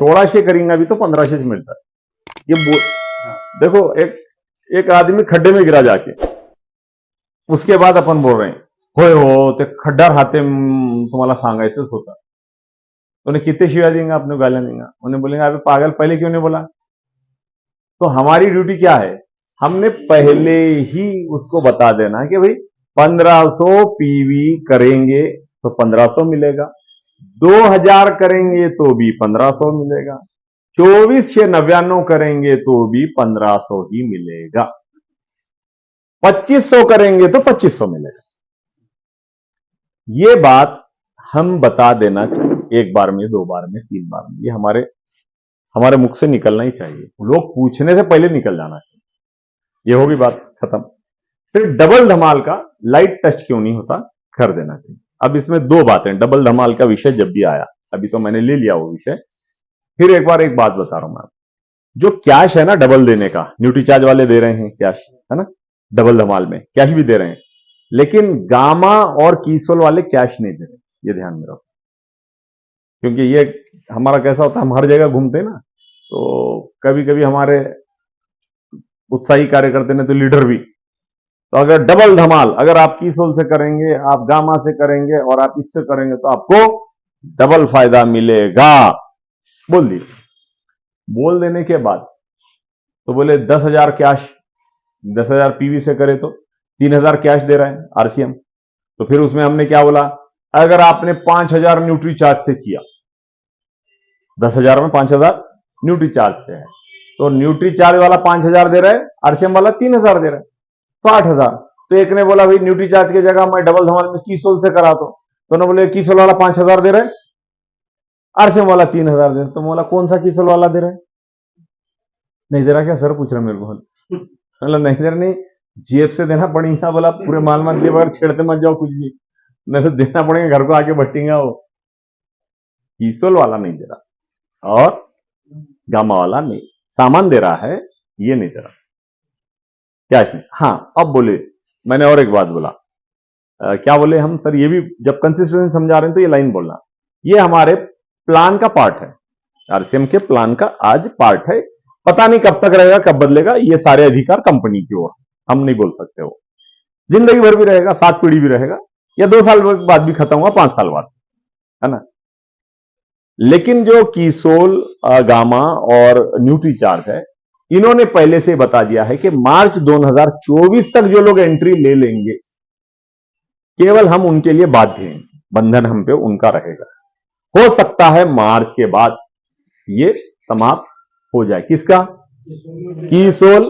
1600 करेंगे अभी तो 1500 मिलता है। देखो, एक आदमी खड्डे में गिरा जाके, उसके बाद अपन बोल रहे हैं होय हो ते खड्डा राहते तुम्हाला सांगायचंच होतं। तो उन्हें कितने शिवाय देंगे, आपने गालियां देंगे, उन्हें बोलेंगे अबे पागल पहले क्यों नहीं बोला। तो हमारी ड्यूटी क्या है, हमने पहले ही उसको बता देना कि भाई 1500 पीवी करेंगे तो 1500 मिलेगा, 2000 करेंगे तो भी 1500 मिलेगा, 24,699 करेंगे तो भी 1500 ही मिलेगा, 2500 करेंगे तो 2500 मिलेगा। ये बात हम बता देना चाहिए, एक बार में, दो बार में, तीन बार में, ये हमारे मुख से निकलना ही चाहिए, लोग पूछने से पहले निकल जाना चाहिए। ये होगी बात खत्म। फिर डबल धमाल का लाइट टच क्यों नहीं होता, कर देना चाहिए। अब इसमें दो बातें, डबल धमाल का विषय जब भी आया, अभी तो मैंने ले लिया वो विषय, फिर एक बार एक बात बता रहा हूं मैं, जो कैश है ना डबल देने का, न्यूट्रीचार्ज वाले दे रहे हैं कैश, है ना, डबल धमाल में कैश भी दे रहे हैं, लेकिन गामा और कीसोल वाले कैश नहीं दे रहे, ये ध्यान में रखो। क्योंकि ये हमारा कैसा होता है, हम हर जगह घूमते हैं ना, तो कभी कभी हमारे उत्साही कार्यकर्ता ने तो लीडर भी, तो अगर डबल धमाल अगर आप कीसोल से करेंगे, आप गामा से करेंगे और आप इससे करेंगे तो आपको डबल फायदा मिलेगा, बोल दिए। बोल देने के बाद तो बोले 10,000 कैश, 10,000 पीवी से करे तो 3,000 कैश दे रहा है आरसीएम। तो फिर उसमें हमने क्या बोला, अगर आपने 5,000 न्यूट्री चार्ज से किया, 10,000 में 5,000 न्यूट्री चार्ज से है, तो न्यूट्री चार्ज वाला 5,000 दे रहा है, आरसीएम वाला 3,000 दे रहा है, तो 8,000। तो एक ने बोला भाई न्यूट्री चार्ज की जगह मैं डबल धमाल में कीसोल से करा, तो ना बोले कीसोल वाला 5,000 दे रहा है, आरसीएम वाला 3,000 दे रहा है। तो बोला कौन सा कीसोल वाला दे रहा है, नहीं दे रहा क्या सर, पूछ रहा मेरे को, मतलब नहीं दे रहा, नहीं जेब से देना पड़ेगा, बोला पूरे माल के बगैर छेड़ते मत जाओ कुछ भी, नहीं तो देना पड़ेगा, घर को आके बटेगा वो। कीसोल वाला नहीं दे रहा और गामा वाला नहीं, सामान दे रहा है, ये नहीं दे रहा, कैश नहीं। हाँ, अब बोले, मैंने और एक बात बोला, क्या बोले हम सर, ये भी जब कंसिस्टेंसी समझा रहे हैं तो ये लाइन बोलना, ये हमारे प्लान का पार्ट है, आरसीएम के प्लान का आज पार्ट है, पता नहीं कब तक रहेगा, कब बदलेगा, ये सारे अधिकार कंपनी की ओर, हम नहीं बोल सकते, वो जिंदगी भर भी रहेगा, 7 पीढ़ी भी रहेगा, या 2 साल बाद भी खत्म हुआ, 5 साल बाद, है ना। लेकिन जो कीसोल, गामा और न्यूट्री चार्ज है, इन्होंने पहले से बता दिया है कि मार्च 2024 तक जो लोग एंट्री ले लेंगे, केवल हम उनके लिए बाध्य हैं, बंधन हम पे उनका रहेगा। हो सकता है मार्च के बाद ये समाप्त हो जाए, किसका, कीसोल,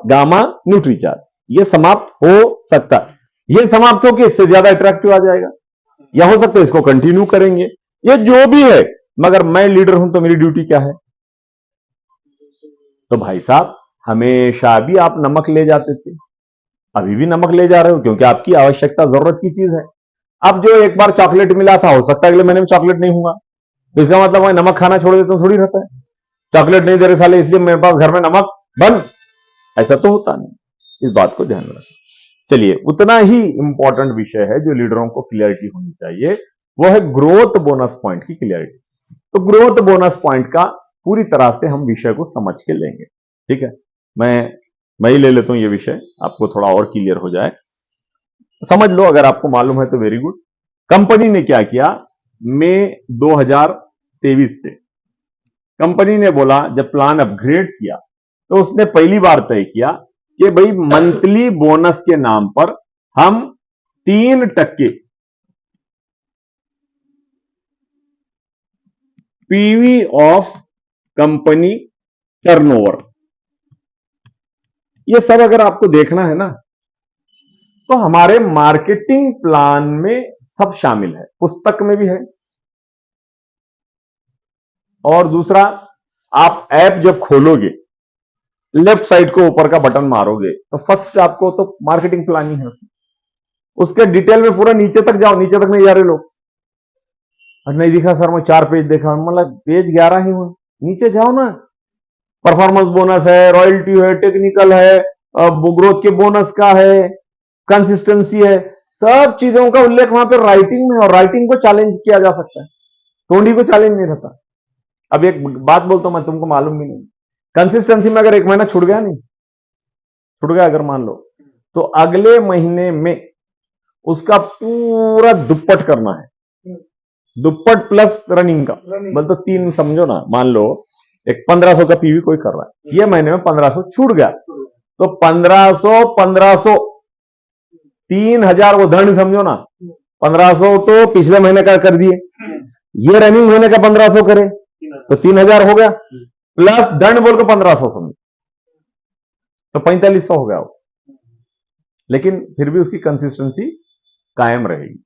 गामा, न्यूट्री चार्ज, ये समाप्त हो सकता है। ये समाप्त होकर इससे ज्यादा अट्रैक्टिव आ जाएगा, या हो सकता है इसको कंटिन्यू करेंगे, ये जो भी है, मगर मैं लीडर हूं तो मेरी ड्यूटी क्या है। तो भाई साहब, हमेशा भी आप नमक ले जाते थे, अभी भी नमक ले जा रहे हो, क्योंकि आपकी आवश्यकता, जरूरत की चीज है। अब जो एक बार चॉकलेट मिला था, हो सकता है अगले महीने में चॉकलेट नहीं हुआ, तो इसका मतलब मैं नमक खाना छोड़ देता हूं, थोड़ी रहता है, चॉकलेट नहीं दे रहे साले इसलिए मेरे पास घर में नमक बंद, ऐसा तो होता नहीं। इस बात को ध्यान में रखें। चलिए, उतना ही इंपॉर्टेंट विषय है जो लीडरों को क्लियरिटी होनी चाहिए, वो है ग्रोथ बोनस पॉइंट की क्लियरिटी। तो ग्रोथ बोनस पॉइंट का पूरी तरह से हम विषय को समझ के लेंगे, ठीक है। मैं ही ले लेता हूं ये विषय, आपको थोड़ा और क्लियर हो जाए, समझ लो, अगर आपको मालूम है तो वेरी गुड। कंपनी ने क्या किया, मई 2023 से कंपनी ने बोला, जब प्लान अपग्रेड किया तो उसने पहली बार तय किया कि भाई मंथली बोनस के नाम पर हम 3% पीवी ऑफ कंपनी टर्नओवर, ये सब अगर आपको देखना है ना, तो हमारे मार्केटिंग प्लान में सब शामिल है, पुस्तक में भी है। और दूसरा, आप ऐप जब खोलोगे, लेफ्ट साइड को ऊपर का बटन मारोगे, तो फर्स्ट आपको तो मार्केटिंग प्लान ही है, उसके डिटेल में पूरा नीचे तक जाओ, नीचे तक नहीं जा रहे लोग, नहीं दिखा सर, मैं 4 पेज देखा, मतलब पेज 11 ही हुआ, नीचे जाओ ना, परफॉर्मेंस बोनस है, रॉयल्टी है, टेक्निकल है, ग्रोथ के बोनस का है, कंसिस्टेंसी है, सब चीजों का उल्लेख वहां पर राइटिंग में, और राइटिंग को चैलेंज किया जा सकता है, टोंडी को चैलेंज नहीं रहता। अब एक बात बोलता हूं मैं, तुमको मालूम भी नहीं, कंसिस्टेंसी में अगर एक महीना छूट गया, नहीं छूट गया अगर मान लो, तो अगले महीने में उसका पूरा दुप्पट करना है, दुप्पट प्लस रनिंग का, मतलब तो 3 समझो ना। मान लो एक 1500 का पीवी कोई कर रहा है, ये महीने में 1500 छूट गया, तो 1500 3000 वो दंड समझो ना। 1500 तो पिछले महीने का कर दिए, ये रनिंग होने का 1500 करे तो 3000 हो गया, प्लस दंड बोल के 1500 समझो, तो 4500 हो गया वो। लेकिन फिर भी उसकी कंसिस्टेंसी कायम रहेगी।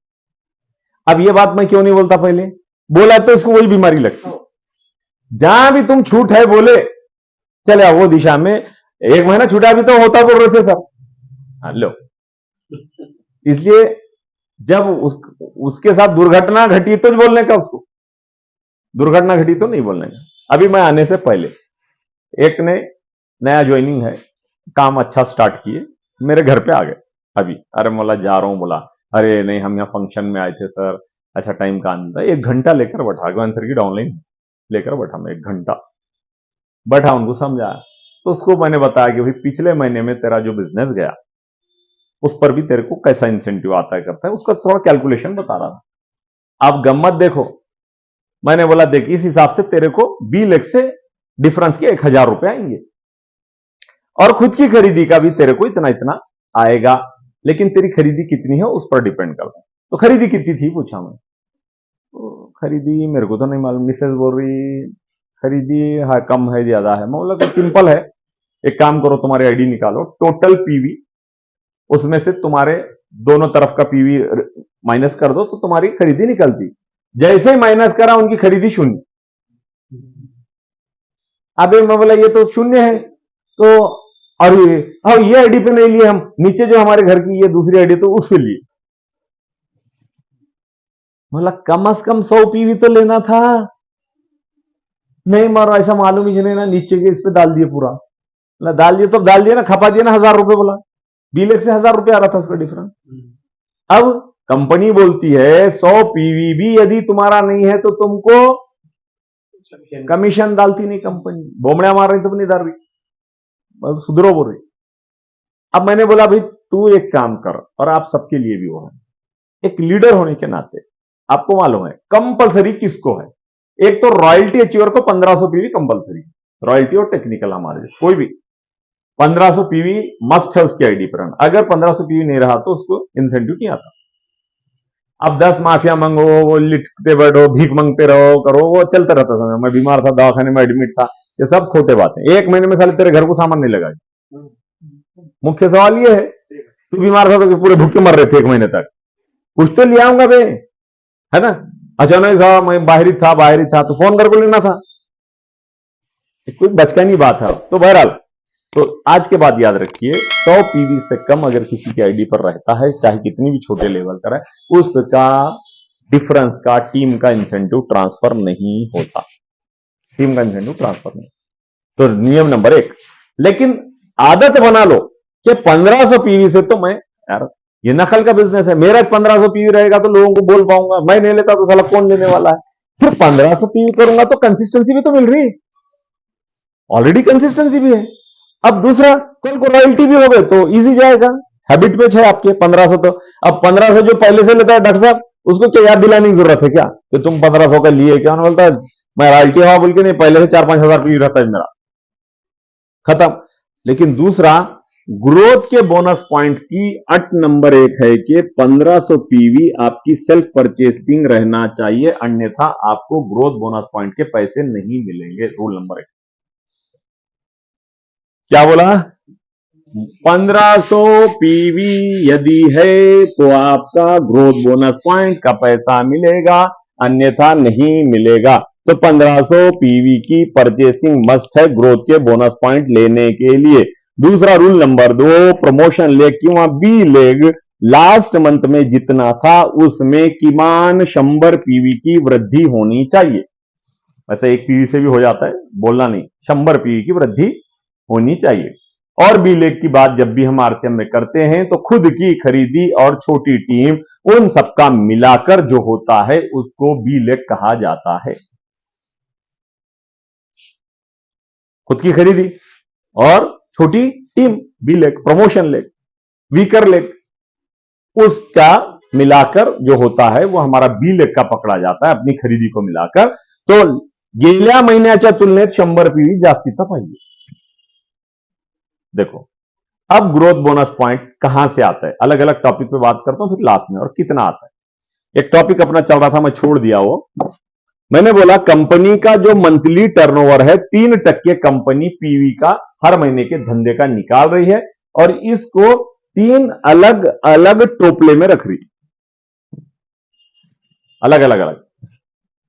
अब ये बात मैं क्यों नहीं बोलता, पहले बोला तो इसको वही बीमारी लगती, जहां भी तुम छूट है बोले चले वो दिशा में, एक महीना छूटा भी तो होता बोल रहे थे सर, लो। इसलिए जब उसके साथ दुर्घटना घटी तो बोलने का, उसको दुर्घटना घटी तो नहीं बोलने का। अभी मैं आने से पहले एक ने नया ज्वाइनिंग है, काम अच्छा स्टार्ट किए, मेरे घर पे आ गए अभी, अरे बोला जा रहा हूं, बोला अरे नहीं हम यहाँ फंक्शन में आए थे सर, अच्छा टाइम का आना था। 1 घंटा लेकर बैठा, गोविंद सर्किट ऑनलाइन लेकर बैठा, मैं 1 घंटा बैठा, उनको समझा। तो उसको मैंने बताया कि भाई पिछले महीने में तेरा जो बिजनेस गया उस पर भी तेरे को कैसा इंसेंटिव आता है करता है, उसका थोड़ा कैलकुलेशन बता रहा था। आप गम्मत देखो, मैंने बोला देख इस हिसाब से तेरे को 20 लाख से डिफरेंस के 1000 रुपए आएंगे, और खुद की खरीदी का भी तेरे को इतना इतना आएगा, लेकिन तेरी खरीदी कितनी है उस पर डिपेंड करता है। तो खरीदी कितनी थी पूछा मैं, तो खरीदी मेरे को तो नहीं मालूम, मिसेज बोल रही खरीदी हाँ कम है ज्यादा है। मैं बोला तो सिंपल है, एक काम करो तुम्हारी आईडी निकालो, टोटल पीवी उसमें से तुम्हारे दोनों तरफ का पीवी माइनस कर दो तो तुम्हारी खरीदी निकलती। जैसे ही माइनस करा उनकी खरीदी 0। अबे मैं बोला ये तो 0 है, तो और ये आईडी पे नहीं लिए हम, नीचे जो हमारे घर की ये दूसरी आईडी तो उस पे लिए। मतलब कम से कम 100 पीवी तो लेना था, नहीं मारो ऐसा मालूम ही नहीं ना, नीचे के इस पे डाल दिए पूरा, मतलब डाल दिए तो डाल दिए ना, खपा दिए ना 1000 रुपए, बोला 20 लाख से 1000 रुपए आ रहा था उसका डिफरेंस। अब कंपनी बोलती है 100 पीवी भी यदि तुम्हारा नहीं है तो तुमको कमीशन डालती नहीं कंपनी, बोमड़िया मार रही तो नहीं डाल रही, सुधरो बोल रही। अब मैंने बोला भाई तू एक काम कर, और आप सबके लिए भी वो है, एक लीडर होने के नाते आपको मालूम है कंपलसरी किसको है। एक तो रॉयल्टी अचीवर को 1500 पीवी कंपलसरी, रॉयल्टी और टेक्निकल हमारे कोई भी 1500 पीवी मस्ट है उसकी आईडी पर। अगर 1500 पीवी नहीं रहा तो उसको इंसेंटिव नहीं आता। अब 10 माफिया मंगो, वो लिटते बैठो, भीख मांगते रहो, करो, वो चलता रहता था। मैं बीमार था, दवाखाने में एडमिट था, ये सब खोटे बातें। 1 महीने में साले तेरे घर को सामान नहीं लगाए। मुख्य सवाल ये है, तू बीमार था तो पूरे भूखे मर रहे थे 1 महीने तक, कुछ तो ले आऊंगा बे, है ना। अचानक था मैं बाहरी था तो फोन करके लेना था, कोई बचकानी बात है। तो बहरहाल, तो आज के बाद याद रखिए 100 पीवी से कम अगर किसी के आईडी पर रहता है, चाहे कितनी भी छोटे लेवल का है, उसका डिफरेंस का टीम का इंसेंटिव ट्रांसफर नहीं होता, टीम का इंसेंटिव ट्रांसफर नहीं। तो नियम नंबर 1। लेकिन आदत बना लो कि 1500 पीवी से तो मैं, यार ये नकल का बिजनेस है, मेरा 1500 पीवी रहेगा तो लोगों को बोल पाऊंगा, मैं नहीं लेता तो साला कौन लेने वाला है। फिर 1500 पीवी करूंगा तो कंसिस्टेंसी भी तो मिल रही है, ऑलरेडी कंसिस्टेंसी भी है। अब दूसरा, कल को रॉयल्टी भी हो गए तो इजी जाएगा, हैबिट पे है आपके 1500। तो अब 1500 जो पहले से लेता है डॉक्टर साहब, उसको क्या याद दिलाने की जरूरत है क्या कि तुम 1500 का लिए, क्या बोलता है मैं रॉयल्टी हवा बोल के, नहीं पहले से 4-5 हजार पीवी रहता है मेरा, खत्म। लेकिन दूसरा, ग्रोथ के बोनस पॉइंट की अट नंबर 1 है कि 1500 पीवी आपकी सेल्फ परचेसिंग रहना चाहिए, अन्यथा आपको ग्रोथ बोनस पॉइंट के पैसे नहीं मिलेंगे। रूल नंबर 1 क्या बोला, 1500 पीवी यदि है तो आपका ग्रोथ बोनस पॉइंट का पैसा मिलेगा, अन्यथा नहीं मिलेगा। तो 1500 पीवी की परचेसिंग मस्ट है ग्रोथ के बोनस पॉइंट लेने के लिए। दूसरा रूल नंबर 2, प्रमोशन लेग किंवा बी लेग लास्ट मंथ में जितना था उसमें किमान 100 पीवी की वृद्धि होनी चाहिए। वैसे 1 पीवी से भी हो जाता है, बोलना नहीं, 100 पीवी की वृद्धि होनी चाहिए। और बी लेग की बात जब भी हम आरसीएम में करते हैं तो खुद की खरीदी और छोटी टीम उन सबका मिलाकर जो होता है उसको बी लेग कहा जाता है। खुद की खरीदी और छोटी team, B leg, promotion leg, weaker leg, उसका मिलाकर जो होता है वो हमारा बी लेग का पकडा जाता है अपनी खरेदी को मिलाकर. तो गेल्या महिन्याच्या तुलनेत 100 पीवी जास्तीचा पाहिजे. देखो अब ग्रोथ बोनस पॉइंट कहां से आता है, अलग अलग टॉपिक पे बात करता हूं फिर लास्ट में, और कितना आता है. एक टॉपिक अपना चल रहा था, मैं छोड़ दिया वो. मैंने बोला कंपनी का जो मंथली टर्नओवर है 3% कंपनी पीवी का हर महीने के धंधे का निकाल रही है और इसको 3 अलग अलग टोपले में रख रही है, अलग अलग अलग.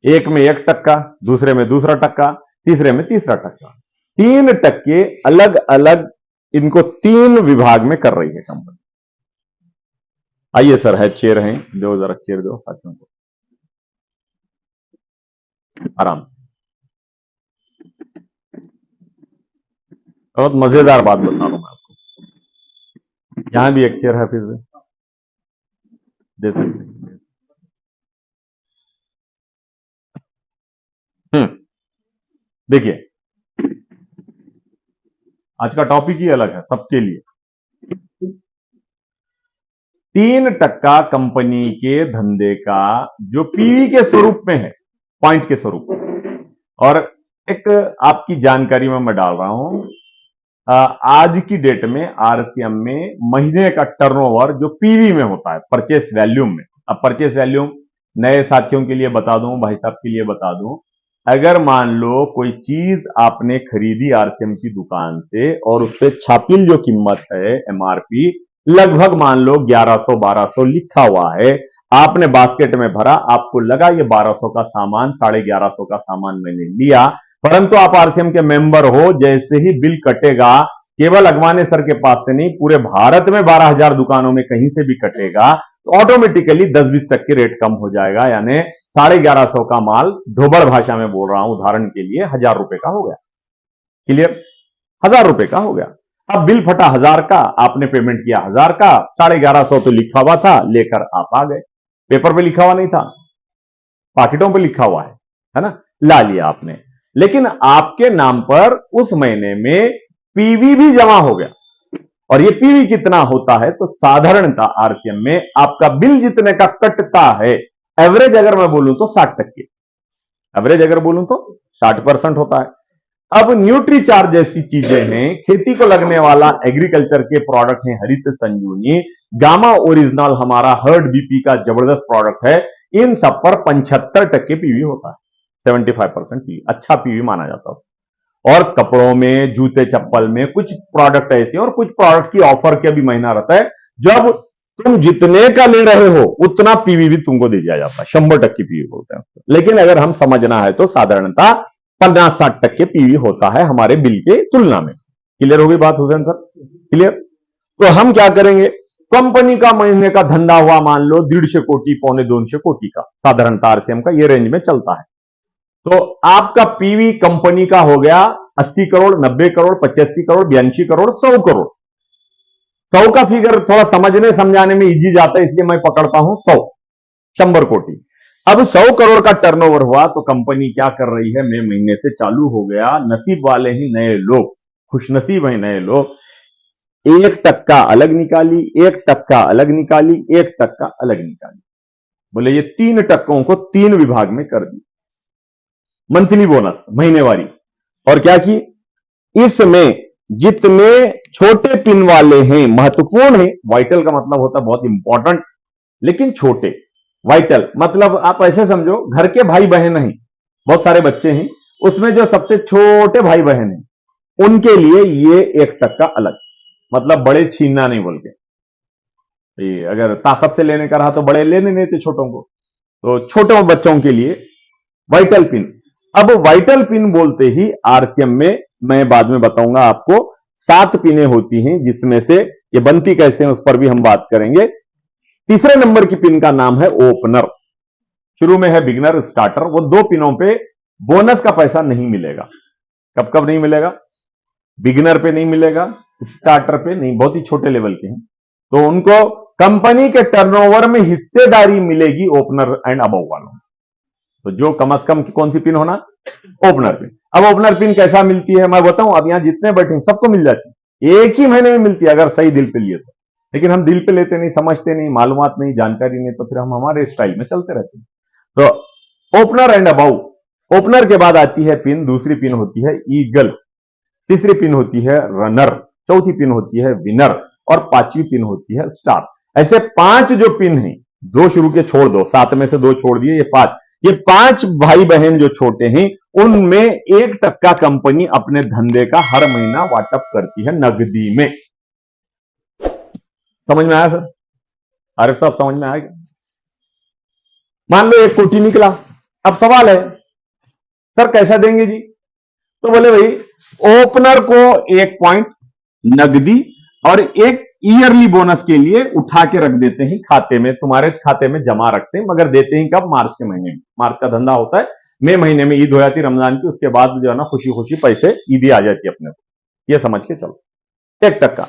एक में 1%, दूसरे में दूसरा टक्का, तीसरे में तीसरा टक्का. 3% अलग अलग इनको 3 विभाग में कर रही है कंपनी. आइए सर, है चेयर हैं, दो जरा चेयर दो साथियों को, आराम. बहुत मजेदार बात बता रहा हूं मैं आपको. यहां भी एक चेयर है, फिर से दे सकते हैं. देखिए आज का टॉपिक ही अलग है सबके लिए. 3% कंपनी के धंधे का जो पीवी के स्वरूप में है, पॉइंट के स्वरूप में. और एक आपकी जानकारी में मैं डाल रहा हूं, आज की डेट में आरसीएम में महीने का टर्नओवर जो पीवी में होता है, परचेस वैल्यूम में. अब परचेस वैल्यूम नए साथियों के लिए बता दूं, भाई साहब के लिए बता दूं, अगर मान लो कोई चीज आपने खरीदी आरसीएम की दुकान से और उस पर छापिल जो कीमत है एमआरपी लगभग मान लो 1100-1200 लिखा हुआ है, आपने बास्केट में भरा, आपको लगा ये 1200 का सामान, 1150 का सामान मैंने लिया, परंतु आप आरसीएम के मेंबर हो, जैसे ही बिल कटेगा, केवल अगवाने सर के पास से नहीं, पूरे भारत में 12,000 दुकानों में कहीं से भी कटेगा, तो ऑटोमेटिकली 10-20% रेट कम हो जाएगा. यानी 1150 का माल, ढोबड़ भाषा में बोल रहा हूं, उदाहरण के लिए 1000 रुपए का हो गया. क्लियर? 1000 रुपए का हो गया. अब बिल फटा 1000 का, आपने पेमेंट किया 1000 का, 1150 तो लिखा हुआ था, लेकर आप आ गए. पेपर पे लिखा हुआ नहीं था, पाकिटों पे लिखा हुआ है ना, ला लिया आपने. लेकिन आपके नाम पर उस महीने में पीवी भी जमा हो गया. और ये पीवी कितना होता है, तो साधारणतः आरसीएम में आपका बिल जितने का कटता है, एवरेज अगर मैं बोलूं तो 60%, एवरेज अगर बोलूं तो 60% होता है. अब न्यूट्री चार्ज जैसी चीजें हैं, खेती को लगने वाला एग्रीकल्चर के प्रोडक्ट हैं, हरित संजीवनी, गामा ओरिजिनल हमारा हर्ड बीपी का जबरदस्त प्रोडक्ट है, इन सब पर 75% पीवी होता है. 75% पीवी, अच्छा पीवी माना जाता है. और कपड़ों में, जूते चप्पल में कुछ प्रोडक्ट ऐसे, और कुछ प्रोडक्ट की ऑफर का भी महीना रहता है, जब तुम जितने का ले रहे हो उतना पीवी भी तुमको दे दिया जाता है. 100% पीवी बोलते हैं. लेकिन अगर हम समझना है तो साधारणतः 50-60% पीवी होता है हमारे बिल के तुलना में. क्लियर होगी बात हुसैन सर? क्लियर? तो हम क्या करेंगे, कंपनी का महीने का धंधा हुआ मान लो 150 कोटी, 250 कोटी का, साधारणतः आरसीएम का ये रेंज में चलता है. तो आपका पीवी कंपनी का हो गया 80 करोड़, 90 करोड़, 85 करोड़, 82 करोड़, 100 करोड़. 100 का फिगर थोड़ा समझने समझाने में इजी जाता है, इसलिए मैं पकड़ता हूं 100 कोटी. अब 100 करोड़ का टर्नओवर हुआ तो कंपनी क्या कर रही है, मई महीने से चालू हो गया, नसीब वाले ही नए लोग, खुशनसीब हैं नए लोग, 1% अलग निकाली, 1% अलग निकाली, 1% अलग निकाली. बोले ये 3% को 3 विभाग में कर दी, मंथली बोनस महीनेवारी. और क्या की, इसमें जितने छोटे पिन वाले हैं, महत्वपूर्ण है, वाइटल का मतलब होता है बहुत इंपॉर्टेंट, लेकिन छोटे, वाइटल मतलब आप ऐसे समझो घर के भाई बहन हैं, बहुत सारे बच्चे हैं, उसमें जो सबसे छोटे भाई बहन हैं उनके लिए ये 1% अलग, मतलब बड़े छीनना नहीं बोल के. अगर ताकत से लेने का रहा तो बड़े लेने नहीं थे छोटों को, तो छोटे बच्चों के लिए वाइटल पिन. अब वाइटल पिन बोलते ही आरसीएम में, मैं बाद में बताऊंगा आपको, 7 पिनें होती हैं, जिसमें से ये बनती कैसे हैं उस पर भी हम बात करेंगे. तीसरे नंबर की पिन का नाम है ओपनर. शुरू में है बिगनर, स्टार्टर. वो 2 पिनों पे बोनस का पैसा नहीं मिलेगा. कब कब नहीं मिलेगा? बिगनर पे नहीं मिलेगा, स्टार्टर पे नहीं, बहुत ही छोटे लेवल के हैं, तो उनको कंपनी के टर्नओवर में हिस्सेदारी मिलेगी ओपनर एंड अबव वालों. तो जो कम से कम कौन सी पिन होना, ओपनर पिन. अब ओपनर पिन कैसा मिलती है मैं बताऊं, अब यहां जितने बैठे हैं सबको मिल जाती है, एक ही महीने में मिलती है अगर सही दिल पे लिए तो। लेकिन हम दिल पे लेते नहीं, समझते नहीं, मालूमात नहीं, जानकारी नहीं, तो फिर हम हमारे स्टाइल में चलते रहते हैं। तो ओपनर एंड अबाउ, ओपनर के बाद आती है पिन, दूसरी पिन होती है ईगल, तीसरी पिन होती है रनर, चौथी पिन होती है विनर और पांचवी पिन होती है स्टार। ऐसे 5 जो पिन है, 2 शुरू के छोड़ दो, 7 में से 2 छोड़ दिए, ये 5 भाई बहन जो छोटे हैं उनमें 1% कंपनी अपने धंधे का हर महीना वाटअप करती है नकदी में। समझ में आया सर? आरिफ साहब समझ में आएगा? मान लो 1 कोटी निकला, अब सवाल है सर कैसा देंगे जी? तो बोले भाई ओपनर को 1 पॉइंट नकदी और 1 ईयरली बोनस के लिए उठा के रख देते हैं खाते में, तुम्हारे खाते में जमा रखते हैं, मगर देते हैं कब? मार्च के महीने में। मार्च का धंधा होता है, मई महीने में ईद हो जाती रमजान की, उसके बाद जो है ना खुशी खुशी पैसे ईदी आ जाती है अपने को, ये समझ के चलो। 1%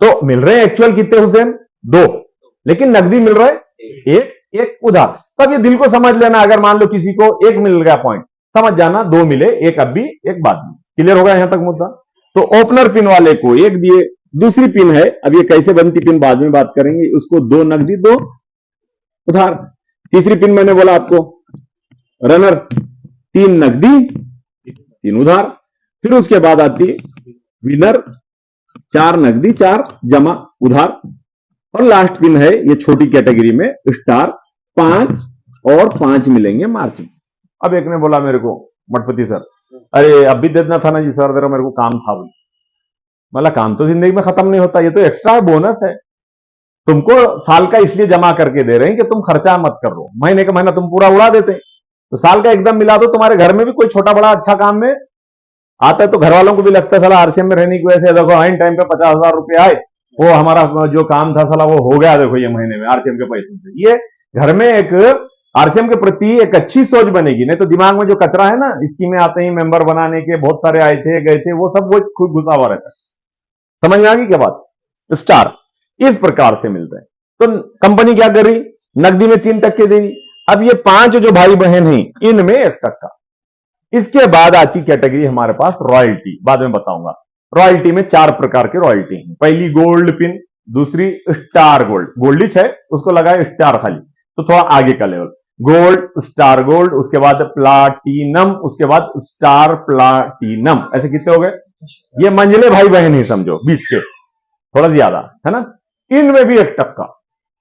तो मिल रहे हैं एक्चुअल कितने हुसैन? 2, लेकिन नकदी मिल रहा है 1 उधार। तब ये दिल को समझ लेना, अगर मान लो किसी को 1 मिल गया पॉइंट, समझ जाना 2 मिले, 1 अब भी 1 बाद में। क्लियर होगा यहां तक मुद्दा? तो ओपनर पिन वाले को 1 दिए, दूसरी पिन है, अब ये कैसे बनती पिन बाद में बात करेंगे, उसको 2 नकदी 2 उधार। तीसरी पिन मैंने बोला आपको रनर, 3 नकदी 3 उधार। फिर उसके बाद आती विनर, 4 नकदी 4 जमा उधार। और लास्ट पिन है ये छोटी कैटेगरी में स्टार, 5 और 5 मिलेंगे मार्च में। अब एक ने बोला मेरे को मठपति सर, अरे अब भी देना था ना जी सर, मेरे को काम था। मतलब काम तो जिंदगी में खत्म नहीं होता, ये तो एक्स्ट्रा बोनस है, तुमको साल का इसलिए जमा करके दे रहे हैं कि तुम खर्चा मत कर लो, महीने का महीना तुम पूरा उड़ा देते, तो साल का एकदम मिला दो। तुम्हारे घर में भी कोई छोटा बड़ा अच्छा काम में आता है तो घर वालों को भी लगता है साला आरसीएम में रहने की वजह से देखो आइन टाइम पे 50,000 रुपए आए, वो हमारा जो काम था साला वो हो गया, देखो ये महीने में आरसीएम के पैसे से। ये घर में एक आरसीएम के प्रति एक अच्छी सोच बनेगी, नहीं तो दिमाग में जो कचरा है ना, स्कीमें आते ही मेंबर बनाने के बहुत सारे आए थे गए थे, वो सब वो खुद घुसा हुआ रहता है। समझ में आ गई क्या बात? स्टार इस प्रकार से मिलता है। तो कंपनी क्या कर रही? नकदी में 3% देगी। अब ये 5 जो भाई बहन हैं इनमें 1%। इसके बाद आती कैटेगरी हमारे पास रॉयल्टी, बाद में बताऊंगा। रॉयल्टी में 4 प्रकार के रॉयल्टी हैं। पहली गोल्ड पिन, दूसरी स्टार गोल्ड, गोल्डिश है उसको लगाए स्टार खाली, तो थोड़ा आगे का लेवल, गोल्ड, स्टार गोल्ड, उसके बाद प्लाटिनम, उसके बाद स्टार प्लाटिनम। ऐसे कितने हो गए? ये मंझले भाई बहन ही समझो, बीच के थोड़ा ज्यादा है ना। इनमें भी 1%।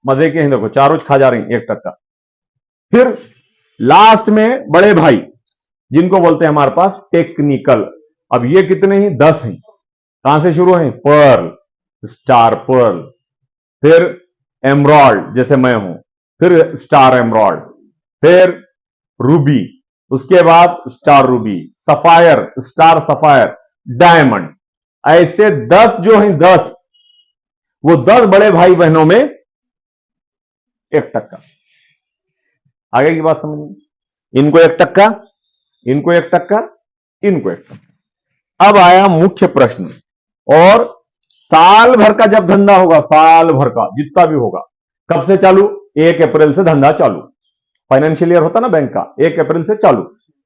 मजे के हैं, देखो चारों खा जा रही 1%। फिर लास्ट में बड़े भाई जिनको बोलते हैं हमारे पास टेक्निकल। अब ये कितने हैं? 10 हैं। कहां से शुरू हैं? पर्ल, स्टार पर्ल, फिर एमराल्ड जैसे मैं हूं, फिर स्टार एमराल्ड, फिर रूबी, उसके बाद star Ruby, sapphire, star sapphire, diamond. ऐसे 10 जो हैं 10, वो 10 बड़े भाई बहनों में 1%। आगे की बात समझिए। इनको 1%, इनको 1%, इनको 1%। अब आया मुख्य प्रश्न, और साल भर का जब धंधा होगा, साल भर का जितना भी होगा, कब से चालू? 1 अप्रैल से धंधा चालू। फाइनेंशियल ईयर होता ना बैंक का, 1 अप्रैल से चालू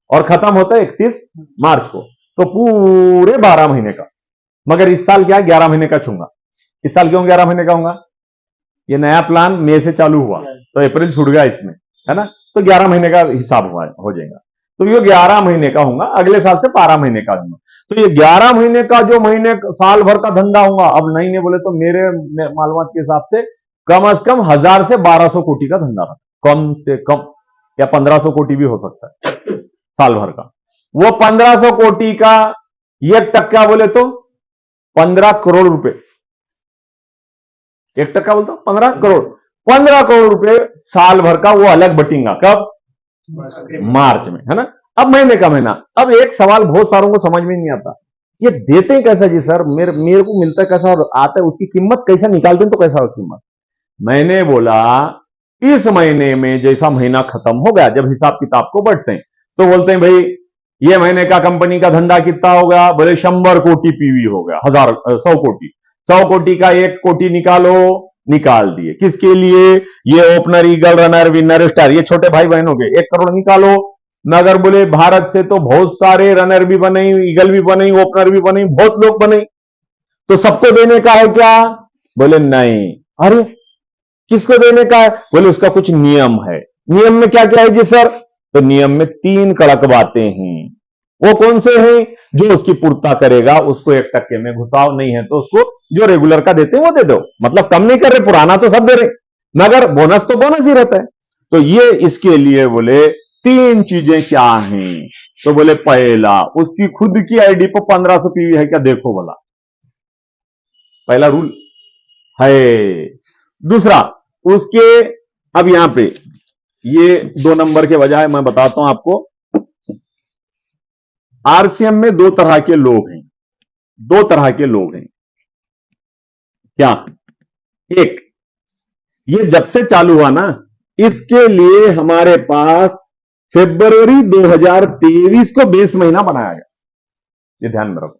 और खत्म होता है 31 मार्च को, तो पूरे 12 महीने का। मगर इस साल क्या है? 11 महीने का छूंगा। इस साल क्यों 11 महीने का होगा? ये नया प्लान मई से चालू हुआ तो अप्रैल छूट गया इसमें, है ना, तो 11 महीने का हिसाब हो जाएगा। तो ये 11 महीने का होगा, अगले साल से 12 महीने का दूंगा। तो ये 11 महीने का जो महीने साल भर का धंधा होगा, अब नहीं ने बोले तो मेरे मालूमात के हिसाब से कम से कम 1000 से 1200 कोटी का धंधा रहा, कम से कम, या 1500 कोटी भी हो सकता है साल भर का। वो 1500 कोटी का 1% बोले तो 15 करोड़ रुपए। 1% बोलता 15 करोड़, 15 करोड़ रुपए साल भर का वो अलग बटेगा। कब? मार्च में, है ना। अब महीने का महीना। अब एक सवाल बहुत सारों को समझ में नहीं आता, ये देते कैसा जी सर? मेरे को मिलता कैसा और आता है, उसकी कीमत कैसा निकालते हैं? तो कैसा हो कीमत? मैंने बोला इस महीने में जैसा महीना खत्म हो गया, जब हिसाब किताब को बढ़ते हैं तो बोलते हैं भाई ये महीने का कंपनी का धंधा कितना होगा? बोले 100 कोटी पीवी हो गया, 100 कोटी, 100 कोटी का 1 कोटी निकालो, निकाल दिए। किसके लिए? ये opener, eagle, runner, winner, star, ये छोटे भाई बहन हो गए। 1 करोड़ निकालो, मगर बोले भारत से तो बहुत सारे रनर भी बने, ईगल भी बने, ओपनर भी बने, बहुत लोग बने, तो सबको देने का है क्या? बोले नहीं। अरे किसको देने का है? बोले उसका कुछ नियम है। नियम में क्या क्या है जी सर? तो नियम में 3 कड़क बातें हैं। वो कौन से हैं? जो उसकी पूर्तता करेगा उसको 1% में घुसाओ, नहीं है तो उसको जो रेगुलर का देते हैं वो दे दो। मतलब कम नहीं कर रहे, पुराना तो सब दे रहे, मगर बोनस तो बोनस ही रहता है। तो ये इसके लिए बोले 3 चीजें क्या हैं? तो बोले पहला, उसकी खुद की आईडी पर 1500 पीवी है क्या, देखो बोला, पहला रूल है। दूसरा, उसके, अब यहां पे ये 2 नंबर के बजाय मैं बताता हूं आपको, आरसीएम में 2 तरह के लोग हैं। 2 तरह के लोग हैं। क्या? एक, ये जब से चालू हुआ ना, इसके लिए हमारे पास फरवरी 2023 को बेस महीना बनाया गया। ये ध्यान में रखो,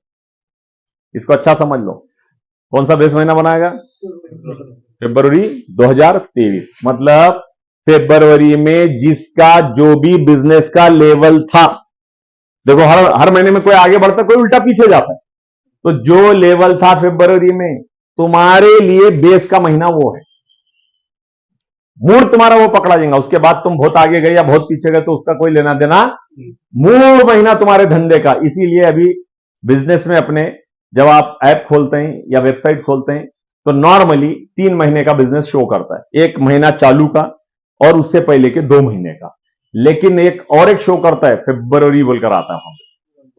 इसको अच्छा समझ लो। कौन सा बेस महीना बनाएगा? फरवरी 2023। मतलब फरवरी में जिसका जो भी बिजनेस का लेवल था, देखो हर महीने में कोई आगे बढ़ता है, कोई उल्टा पीछे जाता है, तो जो लेवल था फरवरी में, तुम्हारे लिए बेस का महीना वो है। मूड तुम्हारा वो पकड़ा जाएगा। उसके बाद तुम बहुत आगे गए या बहुत पीछे गए तो उसका कोई लेना देना। मूड महीना तुम्हारे धंधे का। इसीलिए अभी बिजनेस में अपने, जब आप ऐप खोलते हैं या वेबसाइट खोलते हैं, तो नॉर्मली 3 महीने का बिजनेस शो करता है। 1 महीना चालू का और उससे पहले के 2 महीने का। लेकिन एक शो करता है फरवरी बोलकर आता है,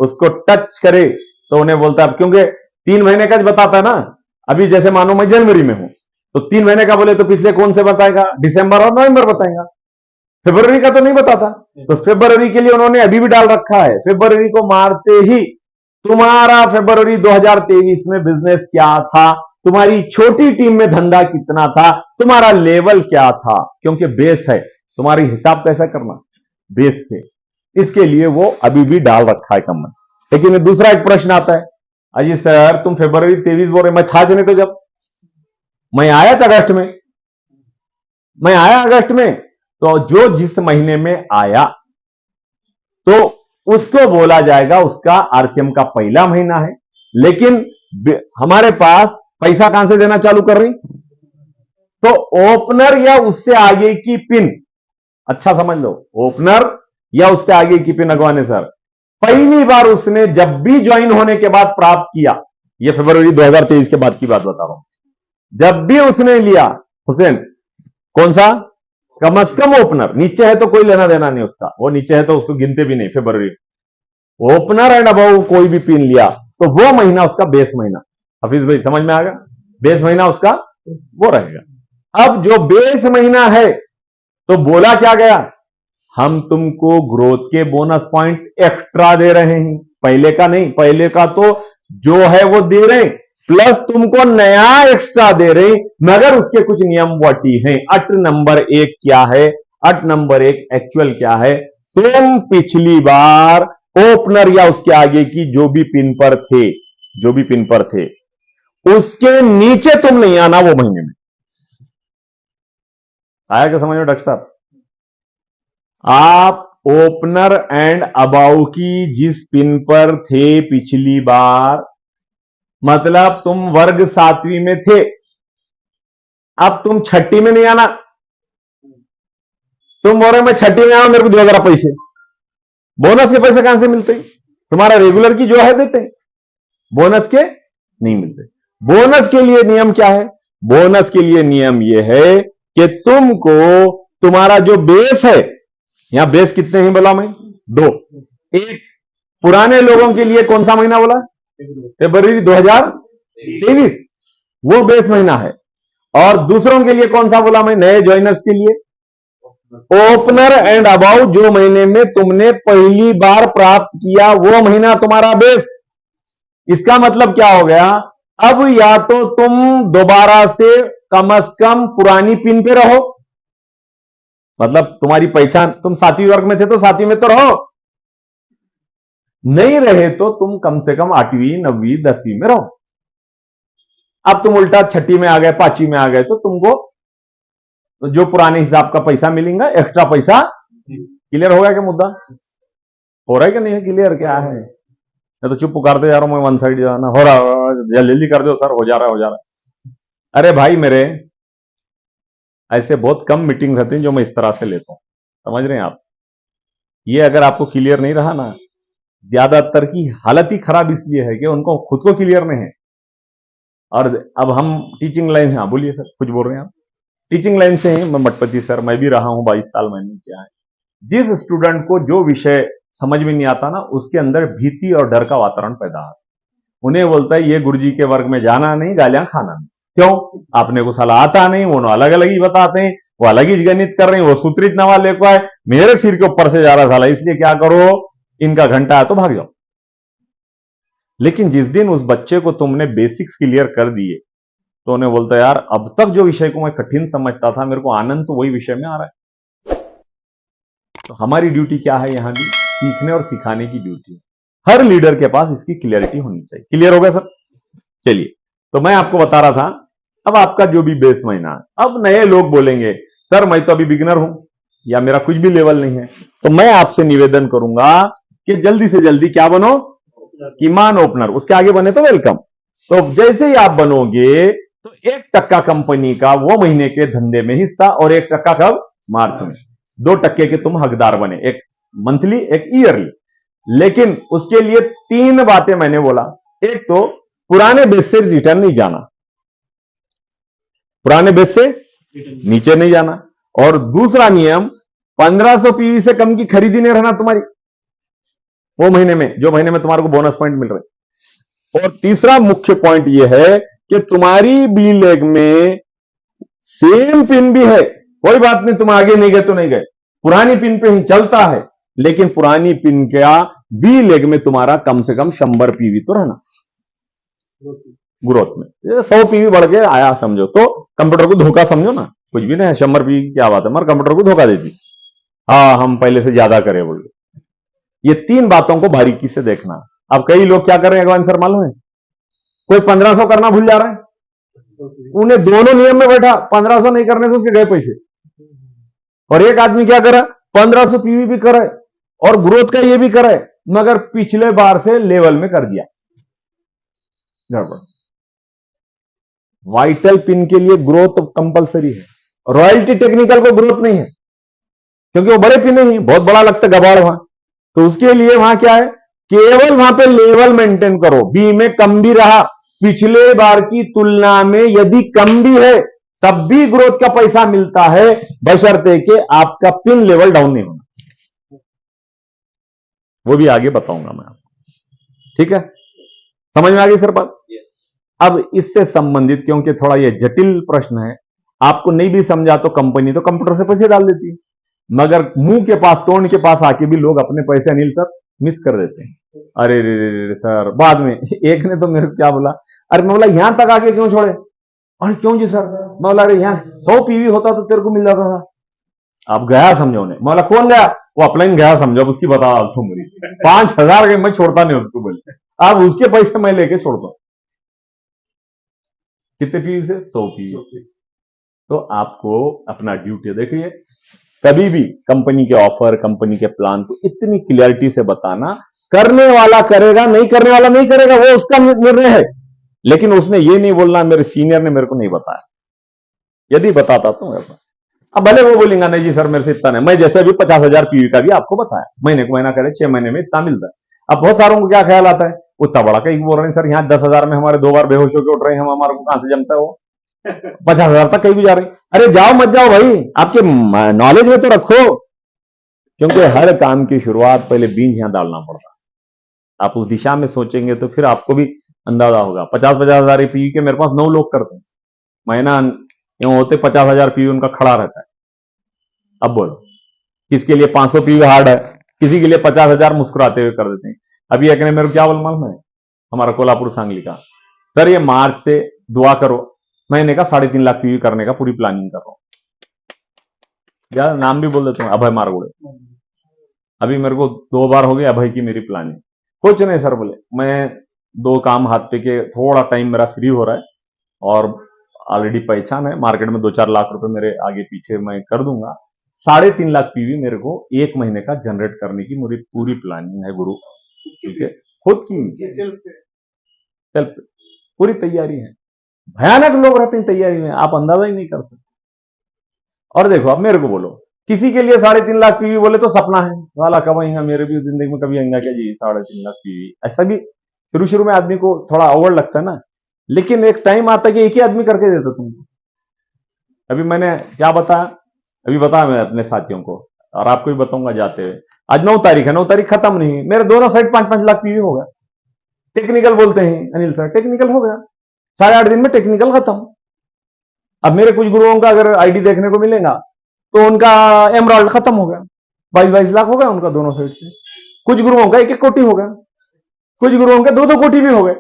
उसको टच करे तो उन्हें बोलता है, क्योंकि 3 महीने का बताता है ना। अभी जैसे मानो मैं जनवरी में हूं, तो 3 महीने का बोले तो पिछले कौन से बताएगा? दिसंबर और नवंबर बताएगा। फरवरी का तो नहीं बताता। तो फरवरी के लिए उन्होंने अभी भी डाल रखा है। फरवरी को मारते ही तुम्हारा फरवरी 2023 में बिजनेस क्या था, तुम्हारी छोटी टीम में धंधा कितना था, तुम्हारा लेवल क्या था, क्योंकि बेस है। तुम्हारी हिसाब कैसा करना? बेस पे। इसके लिए वो अभी भी डाल रखा है कम में। लेकिन दूसरा एक प्रश्न आता है, अजी सर तुम फरवरी 23 बोल रहे, मैं था नहीं, तो जब मैं आया था अगस्त में, मैं आया अगस्त में, तो जो जिस महीने में आया तो उसको बोला जाएगा उसका आरसीएम का पहला महीना है। लेकिन हमारे पास पैसा कहां से देना चालू कर रही? तो ओपनर या उससे आगे की पिन, अच्छा समझ लो, ओपनर या उससे आगे की पिन अगवाने सर, पहली बार उसने जब भी ज्वाइन होने के बाद प्राप्त किया, यह फरवरी 2023 के बाद की बात बता रहा हूं, जब भी उसने लिया हुसैन, कौन सा? कम से कम ओपनर, नीचे है तो कोई लेना देना नहीं उसका, वो नीचे है तो उसको गिनते भी नहीं फरवरी। ओपनर एंड अबव कोई भी पिन लिया तो वो महीना उसका बेस महीना। हफीज भाई समझ में आ गया? बेस महीना उसका वो रहेगा। अब जो बेस महीना है, तो बोला क्या गया? हम तुमको ग्रोथ के बोनस पॉइंट एक्स्ट्रा दे रहे हैं, पहले का नहीं। पहले का तो जो है वो दे रहे हैं, प्लस तुमको नया एक्स्ट्रा दे रहे हैं, मगर उसके कुछ नियम वटी हैं। अट नंबर 1 क्या है? अट नंबर 1 एक्चुअल क्या है? तुम पिछली बार ओपनर या उसके आगे की जो भी पिन पर थे, जो भी पिन पर थे, उसके नीचे तुम नहीं आना वो महीने में। आया क्या समझ में डॉक्टर साहब? आप ओपनर एंड अबाउ की जिस पिन पर थे पिछली बार, मतलब तुम वर्ग 7वीं में थे, अब तुम 6ठी में नहीं आना। तुम बोल रहे मैं 6ठी में आऊं, मेरे को 2000 पैसे, बोनस के पैसे कहां से मिलते? तुम्हारा रेगुलर की जो है देते, बोनस के नहीं मिलते। बोनस के लिए नियम क्या है? बोनस के लिए नियम यह है कि तुमको तुम्हारा जो बेस है, यहां बेस कितने ही बोला मैं? 2। एक पुराने लोगों के लिए कौन सा महीना बोला? फरवरी 2023, वो बेस महीना है। और दूसरों के लिए कौन सा बोला मैं? नए ज्वाइनर्स के लिए ओपनर एंड अबाउ, जो महीने में तुमने पहली बार प्राप्त किया वो महीना तुम्हारा बेस। इसका मतलब क्या हो गया? अब या तो तुम दोबारा से कम पुरानी पिन पे रहो, मतलब तुम्हारी पहचान, तुम 7वीं वर्ग में थे तो 7वीं में तो रहो, नहीं रहे तो तुम कम से कम 8वीं 9वीं 10वीं में रहो। अब तुम उल्टा 6ठी में आ गए, 5वीं में आ गए, तो तुमको जो पुराने हिसाब का पैसा मिलेगा, एक्स्ट्रा पैसा। क्लियर हो गया क्या मुद्दा? हो रहा है कि नहीं है क्लियर? क्या है? मैं तो चुप पुकारते जा रहा हूँ, मैं वन साइड जाना हो रहा, जल्दी जल्दी कर दो सर, हो जा रहा है, हो जा रहा है। अरे भाई मेरे, ऐसे बहुत कम मीटिंग रहती हैं जो मैं इस तरह से लेता हूं, समझ रहे हैं आप? ये अगर आपको क्लियर नहीं रहा ना, ज्यादातर की हालत ही खराब इसलिए है कि उनको खुद को क्लियर नहीं है। और अब हम टीचिंग लाइन से, हाँ बोलिए सर, कुछ बोल रहे हैं आप? टीचिंग लाइन से हैं, मैं मठपति सर, मैं भी रहा हूं 22 साल, मैंने क्या है, जिस स्टूडेंट को जो विषय समझ में नहीं आता ना, उसके अंदर भीति और डर का वातावरण पैदा है। उन्हें बोलता है ये गुरुजी के वर्ग में जाना नहीं, गालियां खाना नहीं। क्यों? आपने को साला आता नहीं, वो अलग अलग ही बताते हैं, वो अलग ही गणित कर रहे हैं, वो सूत्रित नवा ले को आए, मेरे सिर के ऊपर से जा रहा साला, इसलिए क्या करो, इनका घंटा है तो भाग जाओ। लेकिन जिस दिन उस बच्चे को तुमने बेसिक्स क्लियर कर दिए, तो उन्हें बोलता है यार अब तक जो विषय को मैं कठिन समझता था, मेरे को आनंद तो वही विषय में आ रहा है। तो हमारी ड्यूटी क्या है यहां भी? सीखने और सिखाने की ड्यूटी है। हर लीडर के पास इसकी क्लियरिटी होनी चाहिए। क्लियर हो गया सर? चलिए, तो मैं आपको बता रहा था, अब आपका जो भी बेस महीना है, अब नए लोग बोलेंगे सर मैं तो अभी बिगिनर हूं, या मेरा कुछ भी लेवल नहीं है, तो मैं आपसे निवेदन करूंगा कि जल्दी से जल्दी क्या बनो, कीमान ओपनर, उसके आगे बने तो वेलकम। तो जैसे ही आप बनोगे तो 1% कंपनी का वो महीने के धंधे में हिस्सा, और 1% कब? मार्च में। 2% के तुम हकदार बने, एक मंथली एक ईयरली। लेकिन उसके लिए 3 बातें मैंने बोला। एक तो पुराने बेस से रिटर्न नहीं जाना, पुराने बेस से नीचे नहीं जाना, और दूसरा नियम 1500 पीवी से कम की खरीदी नहीं रहना तुम्हारी वो महीने में, जो महीने में तुम्हारे को बोनस पॉइंट मिल रहे। और तीसरा मुख्य पॉइंट यह है कि तुम्हारी बी लेग में सेम पिन भी है, कोई बात नहीं, तुम आगे नहीं गए तो नहीं गए, पुरानी पिन पे ही चलता है, लेकिन पुरानी पिन का बी लेग में तुम्हारा कम से कम 100 पीवी तो रहना ग्रोथ में। 100 पीवी बढ़ के आया समझो तो कंप्यूटर को धोखा समझो ना, कुछ भी नहीं, 100 पीवी की क्या बात है, मगर कंप्यूटर को धोखा देती, हाँ हम पहले से ज्यादा करें बोल। ये 3 बातों को बारीकी से देखना। अब कई लोग क्या कर रहे हैं आंसर मालूम है? कोई 1500 करना भूल जा रहा है, उन्हें दोनों नियम में बैठा, 1500 नहीं करने से उसके गए पैसे। और एक आदमी क्या करे, 1500 पीवी भी करे और ग्रोथ का ये भी करे, मगर पिछले बार से लेवल में कर दिया गड़बड़। वाइटल पिन के लिए ग्रोथ कंपलसरी है, रॉयल्टी टेक्निकल को ग्रोथ नहीं है, क्योंकि वो बड़े पिन नहीं, बहुत बड़ा लगता गबाड़ वहां, तो उसके लिए वहां क्या है, केवल वहां पे लेवल मेंटेन करो, बी में कम भी रहा पिछले बार की तुलना में, यदि कम भी है तब भी ग्रोथ का पैसा मिलता है, बशर्ते कि आपका पिन लेवल डाउन नहीं होना। वो भी आगे बताऊंगा मैं आपको, ठीक है? समझ में आ गई सर बात? अब इससे संबंधित, क्योंकि थोड़ा यह जटिल प्रश्न है, आपको नहीं भी समझा तो कंपनी तो कंप्यूटर से पैसे डाल देती है, मगर मुंह के पास, तोड़ के पास आके भी लोग अपने पैसे अनिल सर मिस कर देते हैं। अरे रे रे रे सर, बाद में एक ने तो मेरे को क्या बोला, अरे मैं बोला यहां तक आके क्यों छोड़े? अरे क्यों जी सर? मैं बोला अरे यहाँ 100 पीवी होता तो तेरे को मिल जाता था। अब गया समझो ने, मैं बोला कौन गया? वो अपलाइन गया समझो, अब उसकी बता तो मेरी 5000 के मैं छोड़ता नहीं उसको, बोले अब उसके पैसे मैं लेके छोड़ता हूं। कितने पीवी से? 100 पीवी से। तो आपको अपना ड्यूटी देखिए, कभी भी कंपनी के ऑफर, कंपनी के प्लान को इतनी क्लियरिटी से बताना, करने वाला करेगा, नहीं करने वाला नहीं करेगा, वो उसका निर्णय है, लेकिन उसने ये नहीं बोलना मेरे सीनियर ने मेरे को नहीं बताया, यदि बताता तो मैं। अब भले वो बोलेंगे नहीं जी सर मेरे से इतना नहीं, मैं जैसे भी 50,000 पीवी का भी आपको बताया, महीने को महीना करे 6 महीने में इतना मिलता है। अब बहुत सारों को क्या ख्याल आता है, उतना बड़ा कहीं बोल रहे हैं सर, यहाँ 10,000 में हमारे 2 बार बेहोश होकर उठ रहे हैं, हम हमारे को कहां से जमता है वो 50,000 तक कहीं भी जा रहे हैं। अरे जाओ मत जाओ भाई, आपके नॉलेज में तो रखो, क्योंकि हर काम की शुरुआत पहले बीज यहां डालना पड़ता है। आप उस दिशा में सोचेंगे तो फिर आपको भी अंदाजा होगा। 50,000 पीवी के मेरे पास 9 लोग करते हैं, महीना यूं होते 50,000 पीवी उनका खड़ा रहता है। अब बोलो किसके लिए 500 पीवी हार्ड है, किसी के लिए 50,000 मुस्कुराते हुए कर देते हैं। अभी एक ने मेरे को क्या बोल मालूम है, हमारा कोल्हापुर सांगली का, सर ये मार्च से दुआ करो, महीने का 3.5 लाख पीवी करने का पूरी प्लानिंग कर रहा हूं। यार नाम भी बोल देता हूं, अभय मारगुड़े। अभी मेरे को 2 बार हो गया अभय की मेरी प्लानिंग। कुछ नहीं सर बोले, मैं 2 काम हाथ पे के, थोड़ा टाइम मेरा फ्री हो रहा है और ऑलरेडी पहचान है मार्केट में, 2-4 लाख रुपए मेरे आगे पीछे मैं कर दूंगा, 3.5 लाख पीवी मेरे को 1 महीने का जनरेट करने की मेरी पूरी प्लानिंग है गुरु। ठीक है, खुद की सेल्फ पूरी तैयारी है। भयानक लोग रहते हैं तैयारी में, आप अंदाजा ही नहीं कर सकते। और देखो अब मेरे को बोलो, किसी के लिए 3.5 लाख पीवी बोले तो सपना है वाला, कब आएगा मेरे भी जिंदगी में, कभी आएगा क्या जी 3.5 लाख पीवी। ऐसा भी शुरू शुरू में आदमी को थोड़ा ओवर लगता है ना, लेकिन एक टाइम आता है कि एक ही आदमी करके देता तुमको। अभी मैंने क्या बताया, अभी बताया मैं अपने साथियों को, और आपको भी बताऊंगा जाते हुए। आज 9 तारीख है, 9 तारीख खत्म नहीं, मेरे दोनों साइड 5-5 लाख पीवी हो गया। टेक्निकल बोलते हैं अनिल सर, टेक्निकल हो गया 8.5 दिन में, टेक्निकल खत्म। अब मेरे कुछ गुरुओं का अगर आईडी देखने को मिलेगा तो उनका एमराल्ड खत्म हो गया, 22-22 लाख हो गया उनका दोनों साइड से। कुछ गुरुओं का 1-1 कोटी हो गया, कुछ गुरुओं के 2-2 कोटी भी हो गए।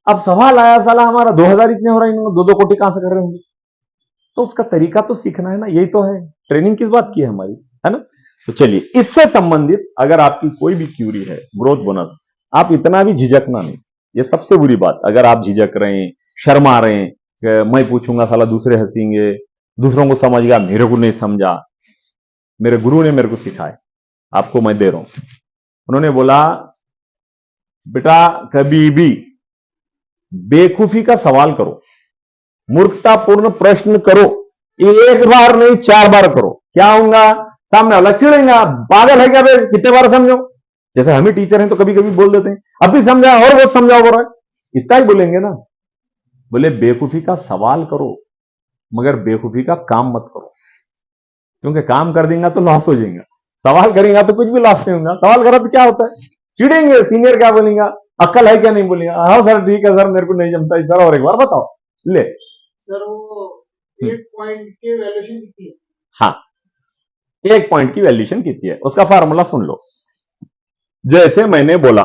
अब सवाल आया साला हमारा 2000 इतने हो रहे हैं, 2-2 कोटी कहां से कर रहे होंगे? तो उसका तरीका तो सीखना है ना, यही तो है ट्रेनिंग किस बात की है हमारी, है ना। तो चलिए, इससे संबंधित अगर आपकी कोई भी क्यूरी है ग्रोथ बोनस, आप इतना भी झिझकना नहीं। ये सबसे बुरी बात, अगर आप झिझक रहे हैं, शर्मा रहे हैं, मैं पूछूंगा साला दूसरे हंसेंगे, दूसरों को समझ गया मेरे को नहीं समझा। मेरे गुरु ने मेरे को सिखाया, आपको मैं दे रहा हूं। उन्होंने बोला बेटा कभी भी बेवकूफी का सवाल करो, मूर्खतापूर्ण प्रश्न करो, 1 बार नहीं 4 बार करो। क्या होगा? सामने वाला चिड़ेगा, पागल है क्या बे, कितने बार समझो। जैसे हम ही टीचर हैं तो कभी कभी बोल देते हैं अब भी समझा और बहुत समझाओ बोल रहा है, इतना ही बोलेंगे ना। बोले बेवकूफी का सवाल करो मगर बेवकूफी का काम मत करो, क्योंकि काम कर देगा तो लॉस हो जाएगा, सवाल करेगा तो कुछ भी लॉस नहीं होगा। सवाल करा तो क्या होता है, चिड़ेंगे, सीनियर क्या बोलेगा, अक्ल है क्या नहीं बोलेगा, हाँ सर ठीक है सर मेरे को नहीं जमता सर और एक बार बताओ। ले सर वो 1 पॉइंट की वैल्यूएशन कितनी है? हाँ, 1 पॉइंट की वैल्यूएशन कितनी है उसका फार्मूला सुन लो। जैसे मैंने बोला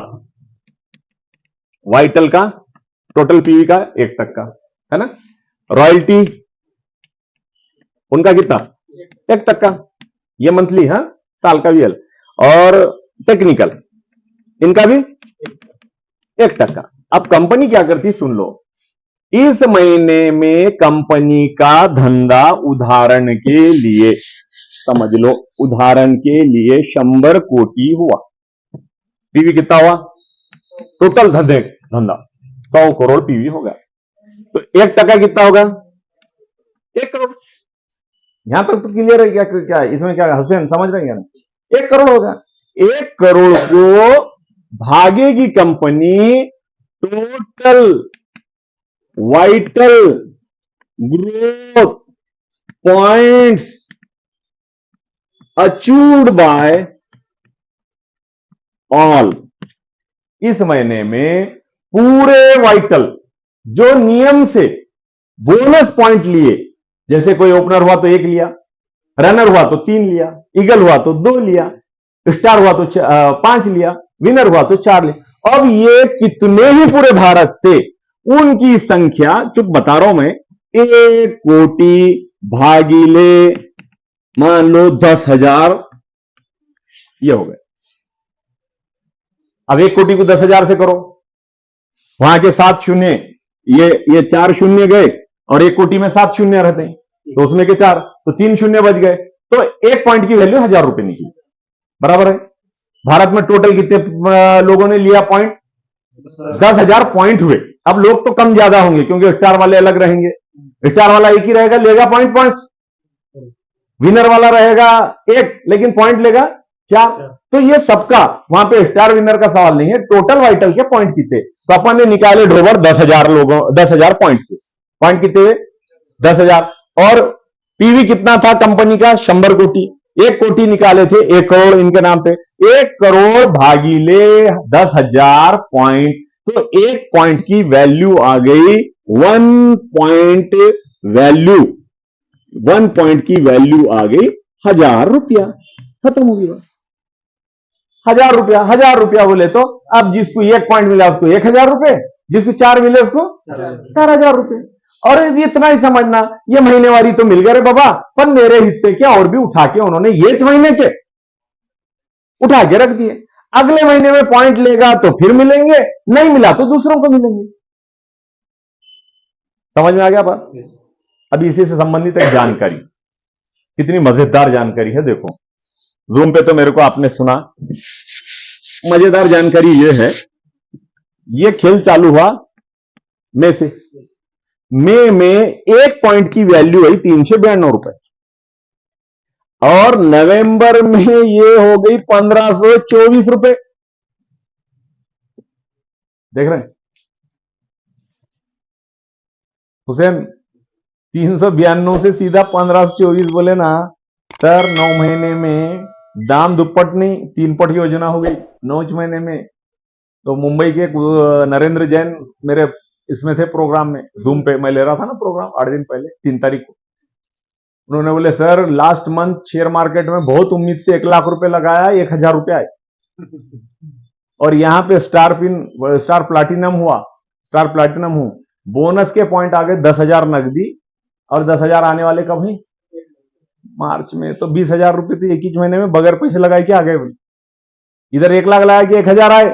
वाइटल का टोटल पीवी का 1 टक्का है ना, रॉयल्टी उनका कितना 1 टक्का, ये मंथली, हाँ साल का भी है, और टेक्निकल इनका भी 1 टक्का। अब कंपनी क्या करती सुन लो, इस महीने में कंपनी का धंधा उदाहरण के लिए समझ लो, उदाहरण के लिए 100 कोटी हुआ, पीवी कितना हुआ टोटल धंधा 100 करोड़ पीवी होगा, तो 1 टक्का कितना होगा 1 करोड़। यहां तक तो क्लियर है क्या, क्या इसमें क्या हसन समझ रहे हैं? 1 करोड़ होगा, 1 करोड़ को भागेगी company total vital growth points achieved by all. इस महीने में पूरे वाइटल जो नियम से बोनस पॉइंट लिए, जैसे कोई ओपनर हुआ तो 1 लिया, रनर हुआ तो 3 लिया, ईगल हुआ तो 2 लिया, स्टार हुआ तो 5 लिया, विनर हुआ तो 4 लिया। अब ये कितने ही पूरे भारत से उनकी संख्या, चुप बता रहा हूं मैं, 1 कोटी भागीले मान लो 10,000 ये हो गए। अब 1 कोटी को 10,000 से करो, वहां के 7 शून्य, ये 4 शून्य गए और 1 कोटी में 7 शून्य रहते हैं, तो उसमें के 4 तो 3 शून्य बच गए, तो 1 पॉइंट की वैल्यू 1,000 रुपए निकली, बराबर है। भारत में टोटल कितने लोगों ने लिया पॉइंट? 10,000 पॉइंट हुए। अब लोग तो कम ज्यादा होंगे क्योंकि स्टार वाले अलग रहेंगे, स्टार वाला 1 ही रहेगा, लेगा पॉइंट 5, विनर वाला रहेगा 1 लेकिन पॉइंट लेगा 4। तो ये सबका वहां पे स्टार विनर का सवाल नहीं है, टोटल वाइटल के पॉइंट कितने, तो अपन ने निकाले ढोबर 10,000 लोगों, 10,000 पॉइंट के पॉइंट कितने हुए 10,000, और पीवी कितना था कंपनी का 100 कोटी, 1 कोटी निकाले थे 1 करोड़ इनके नाम पे, 1 करोड़ भागीले 10,000 पॉइंट, तो 1 पॉइंट की वैल्यू आ गई 1 पॉइंट वैल्यू, 1 पॉइंट की वैल्यू आ गई 1,000 रुपया, खत्म होगी बात। 1,000 रुपया बोले तो अब जिसको 1 पॉइंट मिला उसको 1,000 रुपए, जिसको 4 मिले उसको 4,000 रुपए। और इतना ही समझना, ये महीनेवारी तो मिल गए रे बाबा, पर मेरे हिस्से के और भी उठा के उन्होंने ये महीने के उठा के रख दिए, अगले महीने में पॉइंट लेगा तो फिर मिलेंगे, नहीं मिला तो दूसरों को मिलेंगे। समझ में आ गया बात? अभी इसी से संबंधित एक जानकारी, कितनी मजेदार जानकारी है देखो। जूम पे तो मेरे को आपने सुना, मजेदार जानकारी ये है, ये खेल चालू हुआ मई से। मई में एक पॉइंट की वैल्यू आई 392 रुपए, और नवंबर में ये हो गई 1524 रुपए। देख रहे हैं हुसैन, 392 से सीधा 1524 बोले ना सर, 9 महीने में दाम दुप्पट नहीं 3 पट योजना हो गई 9 महीने में। तो मुंबई के नरेंद्र जैन मेरे इसमें थे प्रोग्राम में, जूम पे मैं ले रहा था ना प्रोग्राम 8 दिन पहले 3 तारीख को। उन्होंने बोले sir last month share market में बहुत उम्मीद से 1 लाख रुपए लगाया, 1000 रुपए आए, और यहां पे स्टार प्लाटिनम हुआ, स्टार प्लाटिनम हूं, बोनस के पॉइंट आ गए 10,000 नकदी, और 10,000 आने वाले कब है? मार्च में। तो 20,000 रुपए तो एक ही महीने में बगैर पैसे लगाए के आ गए भाई। इधर 1 लाख लगा के 1,000 आए,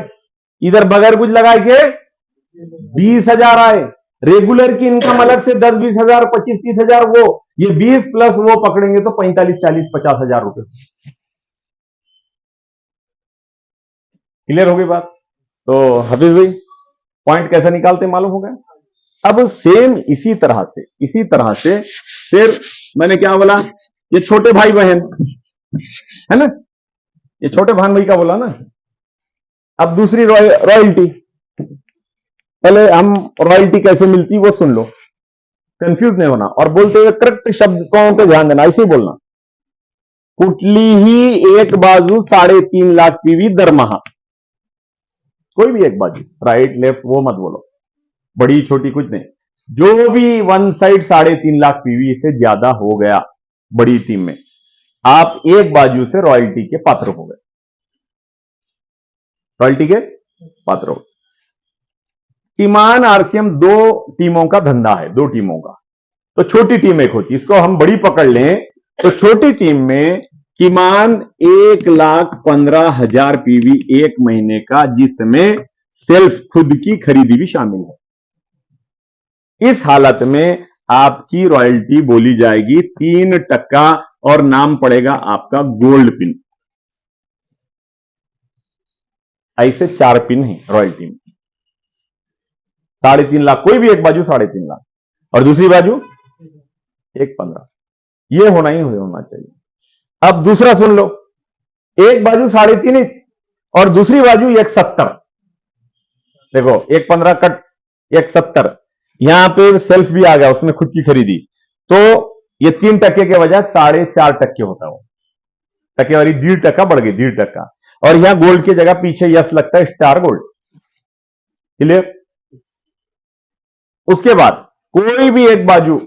इधर बगैर कुछ लगाए के 20,000 आए। रेगुलर की इनकम अलग से 10-20,000, 25-30,000, वो ये 20 प्लस वो पकड़ेंगे तो 45-40-50,000 रुपए। क्लियर हो गई बात? तो हफीज भाई पॉइंट कैसे निकालते मालूम हो गया? अब सेम इसी तरह से फिर मैंने क्या बोला, ये छोटे भाई बहन है ना, ये छोटे भाई का बोला ना। अब दूसरी रॉयल्टी, पहले हम रॉयल्टी कैसे मिलती वो सुन लो, कंफ्यूज नहीं होना, और बोलते हुए करेक्ट शब्दों पे ध्यान देना, ऐसे ही बोलना। कुटली एक बाजू 3.5 लाख पीवी दरमाहा, कोई भी एक बाजू, राइट लेफ्ट वो मत बोलो, बड़ी छोटी कुछ नहीं, जो भी वन साइड 3.5 लाख पीवी से ज्यादा हो गया बड़ी टीम में, आप एक बाजू से रॉयल्टी के पात्र हो गए, रॉयल्टी के पात्र हो। ईमान आरसीएम 2 टीमों का धंधा है, 2 टीमों का, तो छोटी टीम एक होती है, इसको हम बड़ी पकड़ लें तो छोटी टीम में कीमान 1,15,000 पीवी एक महीने का, जिसमें सेल्फ खुद की खरीदी भी शामिल है। इस हालत में आपकी रॉयल्टी बोली जाएगी 3%, और नाम पड़ेगा आपका गोल्ड पिन। ऐसे 4 पिन है रॉयल्टी में, 3.5 लाख, कोई भी एक बाजू 3.5 लाख, और दूसरी बाजू 1,15,000, ये होना ही होना चाहिए। अब दूसरा सुन लो, एक बाजू 3.5 इंच और दूसरी बाजू 1,70, देखो 1,15 कट 1,70, यहां पे सेल्फ भी आ गया, उसमें खुद की खरीदी, तो ये 3% के बजाय 4.5% होता है, टकेवारी 1.5% बढ़ गई, 1.5%, और यहां गोल्ड की जगह पीछे यस लगता है, स्टार गोल्ड। क्लियर? उसके बाद कोई भी एक बाजू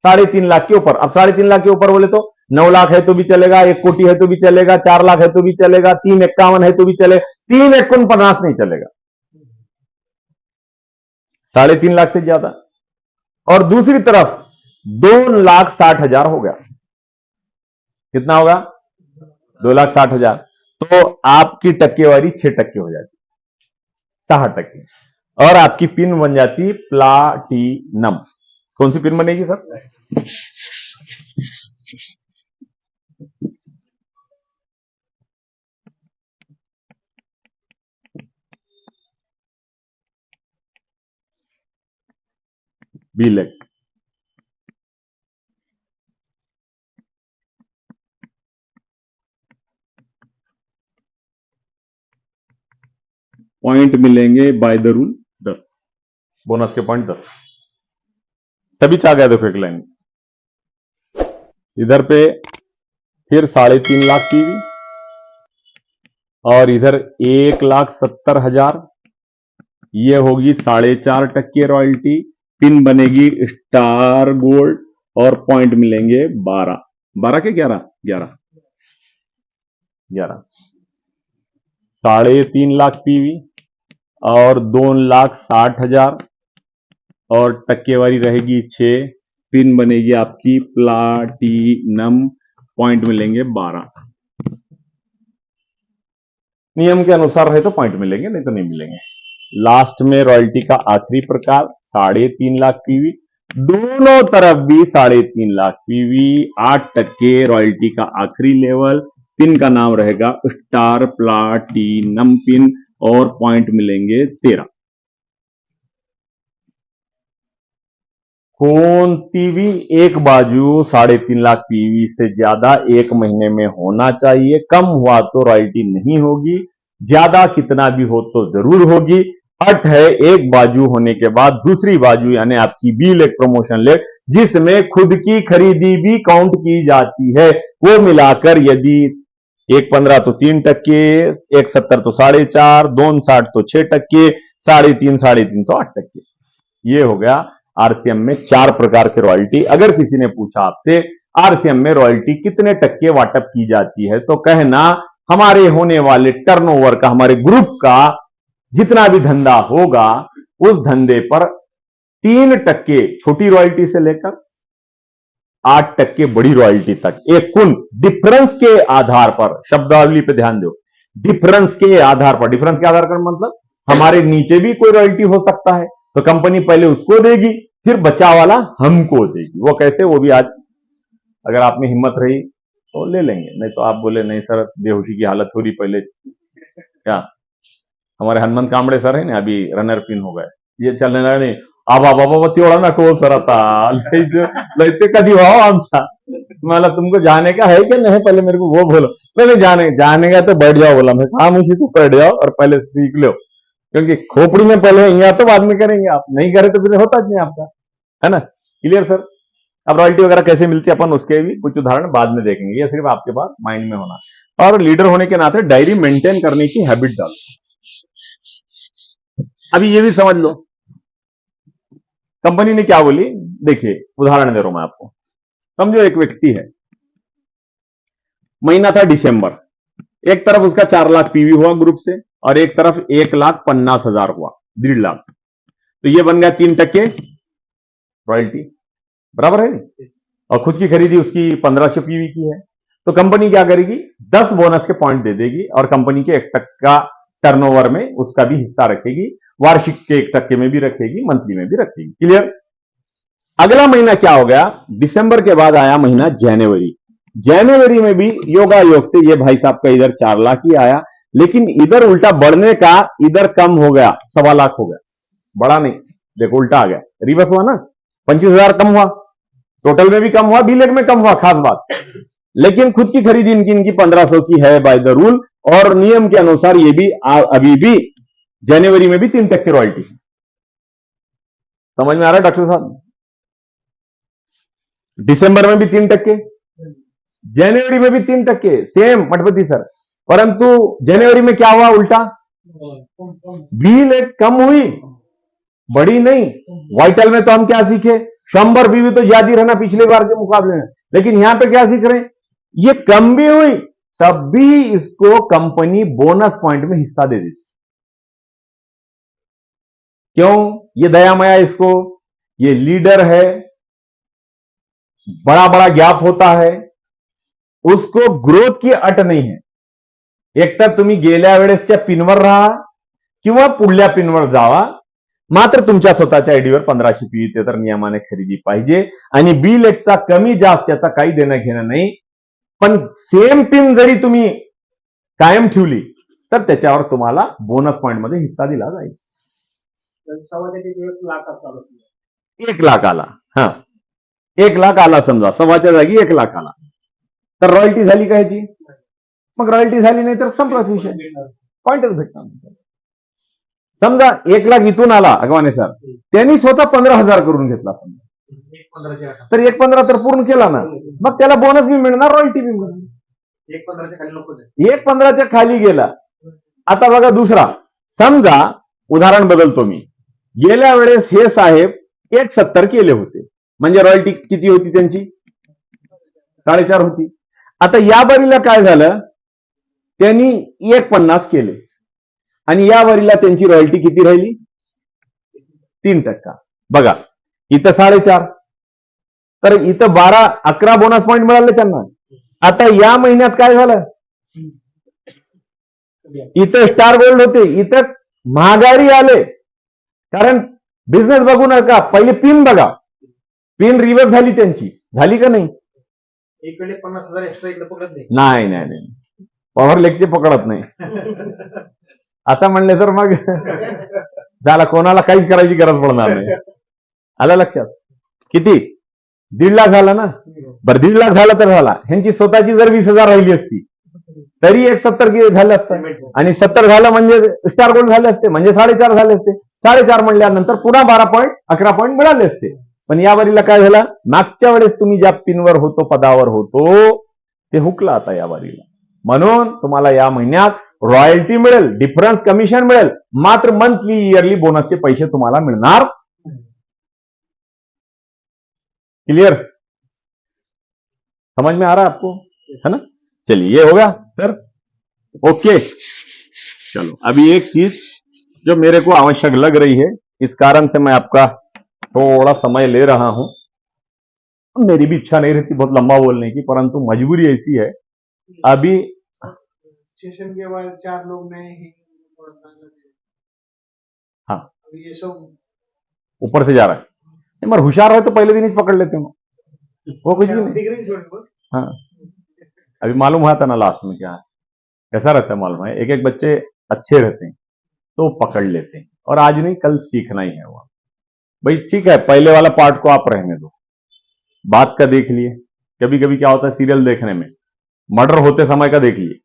3.5 लाख के ऊपर, अब 3.5 लाख के ऊपर बोले तो 9 लाख है तो भी चलेगा, 1 कोटी है तो भी चलेगा, 4 लाख है तो भी चलेगा, 351 है तो भी चलेगा, 349 नहीं चलेगा, 3.5 लाख से ज्यादा। और दूसरी तरफ 2,60,000 हो गया, कितना होगा? 2,60,000, तो आपकी टक्केवारी 6% हो जाती, 6%, और आपकी पिन बन जाती प्लाटिनम। कौन सी पिन बनेगी सर? B-Leg। पॉइंट मिलेंगे बाय द रूल 10, बोनस के पॉइंट 10, तभी चाह गया। देखो एक लाइन इधर पे फिर 3.5 लाख पीवी, और इधर 1,70,000, ये होगी 4.5% रॉयल्टी, पिन बनेगी स्टार गोल्ड, और पॉइंट मिलेंगे 12 के 11, 3.5 लाख पीवी और 2,60,000, और टक्केवारी रहेगी 6, पिन बनेगी आपकी प्लाटिनम, पॉइंट मिलेंगे 12। नियम के अनुसार रहे तो पॉइंट मिलेंगे, नहीं तो नहीं मिलेंगे। लास्ट में रॉयल्टी का आखिरी प्रकार 3.5 लाख पीवी, दोनों तरफ भी 3.5 लाख पीवी, 8% रॉयल्टी का आखिरी लेवल, पिन का नाम रहेगा स्टार प्लाटिनम पिन और पॉइंट मिलेंगे 13। कोणती भी एक बाजू 3.5 लाख पीवी से ज्यादा एक महीने में होना चाहिए। कम हुआ तो रॉयल्टी नहीं होगी, ज्यादा कितना भी हो तो जरूर होगी। अट है एक बाजू होने के बाद दूसरी बाजू यानी आपकी बी लेग प्रमोशन लेग, जिसमें खुद की खरीदी भी काउंट की जाती है, वो मिलाकर यदि 1.15 तो 3%, 1.70 तो 4.5%, 2.60 तो 6%, 3.5 तो 8%। ये हो गया आरसीएम में 4 प्रकार के रॉयल्टी। अगर किसी ने पूछा आपसे आरसीएम में रॉयल्टी कितने टक्के वाटअप की जाती है, तो कहना हमारे होने वाले टर्नओवर का, हमारे ग्रुप का जितना भी धंधा होगा उस धंधे पर 3% छोटी रॉयल्टी से लेकर 8% बड़ी रॉयल्टी तक, एक कुल डिफरेंस के आधार पर, शब्दावली पे ध्यान दो, डिफरेंस के आधार पर। डिफरेंस के आधार पर मतलब हमारे नीचे भी कोई रॉयल्टी हो सकता है, तो कंपनी पहले उसको देगी, फिर बचा वाला हमको देगी। वो कैसे, वो भी आज अगर आप में हिम्मत रही तो ले लेंगे, नहीं तो आप बोले नहीं सर बेहोशी की हालत हो रही पहले। क्या हमारे हनुमंत कांबळे सर है ना, अभी रनर पिन हो गए, ये चलने लगा नाही, आबा बाबा तेवढा ना टोल सर आता लैते कधी व्हावं आमचा, मला तुमको जाने का है क्या नहीं, पहले मेरे को वो बोलो। पहले जाने का तो बैठ जाओ, बोला मैं खामोशी से बैठ जाओ और पहले सीख लो, क्योंकि खोपड़ी में पहले यहाँ तो बाद में करेंगे, आप नहीं करे तो फिर होता नहीं आपका, है ना। Clear sir. अब रॉयल्टी वगैरह कैसे मिलती है अपन उसके भी कुछ उदाहरण बाद में देखेंगे, ये सिर्फ आपके पास माइंड में होना। और लीडर होने के नाते डायरी मेंटेन करने की हैबिट डालो। अभी ये भी समझ लो कंपनी ने क्या बोली। देखिए उदाहरण दे रहा हूं मैं आपको। समझो एक व्यक्ति है, महीना था दिसंबर, एक तरफ उसका 4 लाख पीवी हुआ ग्रुप से और एक तरफ 1,50,000 हुआ, 1.5 लाख, तो ये बन गया 3% रॉयल्टी, बराबर है। और खुद की खरीदी उसकी 1500 पीवी की है, तो कंपनी क्या करेगी, 10 बोनस के पॉइंट दे देगी और कंपनी के 1% टर्नओवर में उसका भी हिस्सा रखेगी, वार्षिक के 1% में भी रखेगी, मंथली में भी रखेगी। क्लियर। अगला महीना क्या हो गया, दिसंबर के बाद आया महीना जनवरी। जनवरी में भी योगा योग से ये भाई साहब का इधर 4 लाख ही आया, लेकिन इधर उल्टा बढ़ने का, इधर कम हो गया, 1.25 लाख हो गया, बढ़ा नहीं, देखो उल्टा आ गया, रिवर्स हुआ ना, 25,000 कम हुआ, टोटल में भी कम हुआ, बी लेग में कम हुआ, खास बात। लेकिन खुद की खरीदी इनकी 1500 की है बाय द रूल, और नियम के अनुसार ये भी अभी भी जनवरी में भी 3% रॉयल्टी। समझ में आ रहा है डॉक्टर साहब। दिसंबर में भी 3%, जनवरी में भी 3%, सेम मठपति सर, परंतु जनवरी में क्या हुआ, उल्टा बी लेग कम हुई, बड़ी नहीं। वाइटल में तो हम क्या सीखे, 100 बीवी तो ज्यादा रहना पिछले बार के मुकाबले में, लेकिन यहां पे क्या सीख रहे हैं, ये कम भी हुई तब भी इसको कंपनी बोनस पॉइंट में हिस्सा दे देती। क्यों, ये दया माया इसको, ये लीडर है, बड़ा बड़ा गॅप होता है, उसको ग्रोथ की अट नाही है। एकतर तुम्ही गेल्या वेळेसच्या पिनवर राहा किंवा पुढल्या पिनवर जावा, मात्र तुमच्या स्वतःच्या आयडीवर 1500 पीवी ते तर नियमाने खरेदी पाहिजे, आणि बी लेगचा कमी जास्त त्याचा काही देणं घेणं नाही, पण सेम पिन जरी तुम्ही कायम ठेवली तर त्याच्यावर तुम्हाला बोनस पॉइंट मध्ये हिस्सा दिला जाईल। 1 लाख आला, हा 1 लाख आला समजा, 1.25च्या जागी 1 लाख आला, तर रॉयल्टी झाली का ह्याची, मग रॉयल्टी झाली नाही तर संपलाच विषय, पॉइंटच भेटणार। समजा 1 लाख इथून आला अगवाने सर, त्यांनी स्वतः 15,000 करून घेतला समजा, तर 1.15 तर पूर्ण केला ना, मग त्याला बोनस भी मिळणार, रॉयल्टी भी मिळणार। 1.15च्या खाली गेला। आता बघा दुसरा, समजा उदाहरण बदलतो मी, गेल्या वेळेस हे साहेब 1.70 केले होते, म्हणजे रॉयल्टी किती होती त्यांची, 4.5 होती। आता या बारीला काय झालं, त्यांनी 1.50 केले आणि या बारीला त्यांची रॉयल्टी किती राहिली, 3%। बघा इथं 4.5, तर इथं 11 बोनस पॉइंट मिळाले त्यांना। आता या महिन्यात काय झालं, इथं स्टार गोल्ड होते, इथं महागारी आले, कारण बिझनेस बघू नका, पहिले पिन बघा, पिन रिवर्स झाली त्यांची, झाली का नाही? एक वेळेस 50,000 एक्स्ट्रा इकडे पकडत नाही. नाही नाही नाही, पॉवर लेगचे पकडत नाही. आता म्हणले तर मग झाला, कोणाला काहीच करायची गरज पडणार नाही. आलं लक्षात? किती? 1.5 लाख झाला ना. बरं 1.5 लाख झाला तर झाला, ह्यांची स्वतःची जर 20,000 राहिली असती तरी एक 70 झालं असतं, आणि 70 झालं म्हणजे स्टार गोल्ड झाले असते, म्हणजे 4.5 झाले असते. 4.5 म्हणल्यानंतर पुन्हा 11 पॉईंट मिळाले असते. पण या वारीला काय झालं? मागच्या वेळेस तुम्ही ज्या पिनवर होतो, पदावर होतो, ते हुकला आता या वारीला. म्हणून तुम्हाला या महिन्यात रॉयल्टी मिळेल, डिफरन्स कमिशन मिळेल, मात्र मंथली इयरली बोनसचे पैसे तुम्हाला मिळणार. क्लियर? समझ में आ रहा है आपको? है ना? चलिए, ये हो गया सर. ओके, चलो अभी एक चीज जो मेरे को आवश्यक लग रही है, इस कारण से मैं आपका थोड़ा समय ले रहा हूं. मेरी भी इच्छा नहीं रहती बहुत लंबा बोलने की, परंतु मजबूरी ऐसी है. अभी सेशन के बाद 4 लोग नए हैं, थोड़ा सा अलग से. हाँ, अभी ये सब ऊपर से जा रहा है. नहीं, मगर होशियार हो तो पहले दिन ही पकड़ लेते हो, वो कुछ भी नहीं. दिख रही है थोड़ी. हाँ, अभी मालूम हुआ था ना लास्ट में क्या है, कैसा रहता है मालूम है. एक एक बच्चे अच्छे रहते हैं तो पकड़ लेते हैं, और आज नहीं कल सीखना ही है. वो भाई ठीक है, पहले वाला पार्ट को आप रहने दो, बात का देख लिए. कभी कभी क्या होता है सीरियल देखने में, मर्डर होते समय का देख लिए.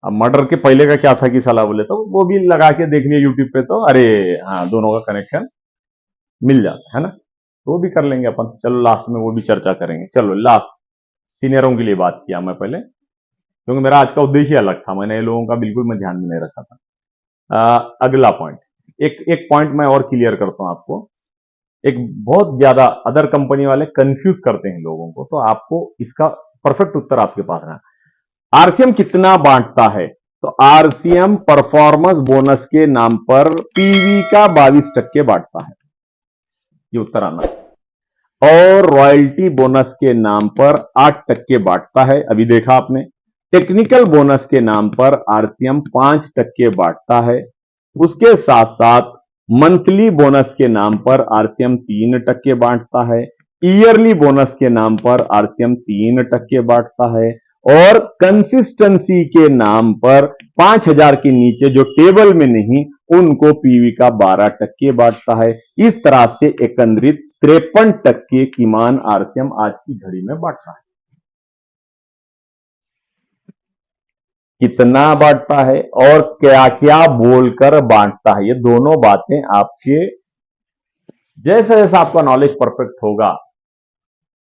अब मर्डर के पहले का क्या था कि साला बोले, तो वो भी लगा के देख लिए यूट्यूब पे, तो अरे हाँ, दोनों का कनेक्शन मिल जाता है ना. तो वो भी कर लेंगे अपन. चलो लास्ट में वो भी चर्चा करेंगे. चलो लास्ट, सीनियरों के लिए बात किया मैं पहले, क्योंकि मेरा आज का उद्देश्य अलग था. मैंने लोगों का बिल्कुल मैं ध्यान में नहीं रखा था. अगला पॉइंट, एक पॉइंट मैं और क्लियर करता हूं आपको. एक बहुत ज्यादा अदर कंपनी वाले कंफ्यूज करते हैं लोगों को, तो आपको इसका परफेक्ट उत्तर आपके पास है. आरसीएम कितना बांटता है? तो आरसीएम परफॉर्मेंस बोनस के नाम पर पीवी का 22% बांटता है, ये उत्तर आना. और रॉयल्टी बोनस के नाम पर 8% बांटता है, अभी देखा आपने. टेक्निकल बोनस के नाम पर आरसीएम 5% बांटता है. उसके साथ साथ मंथली बोनस के नाम पर आरसीएम 3% बांटता है. ईयरली बोनस के नाम पर आरसीएम 3% बांटता है. और कंसिस्टेंसी के नाम पर 5,000 के नीचे जो टेबल में नहीं, उनको पीवी का 12% बांटता है. इस तरह से एकंदरित 53% किमान आरसीएम आज की घड़ी में बांटता है. कितना बांटता है और क्या क्या बोलकर बांटता है, ये दोनों बातें आपके जैसे जैसा आपका नॉलेज परफेक्ट होगा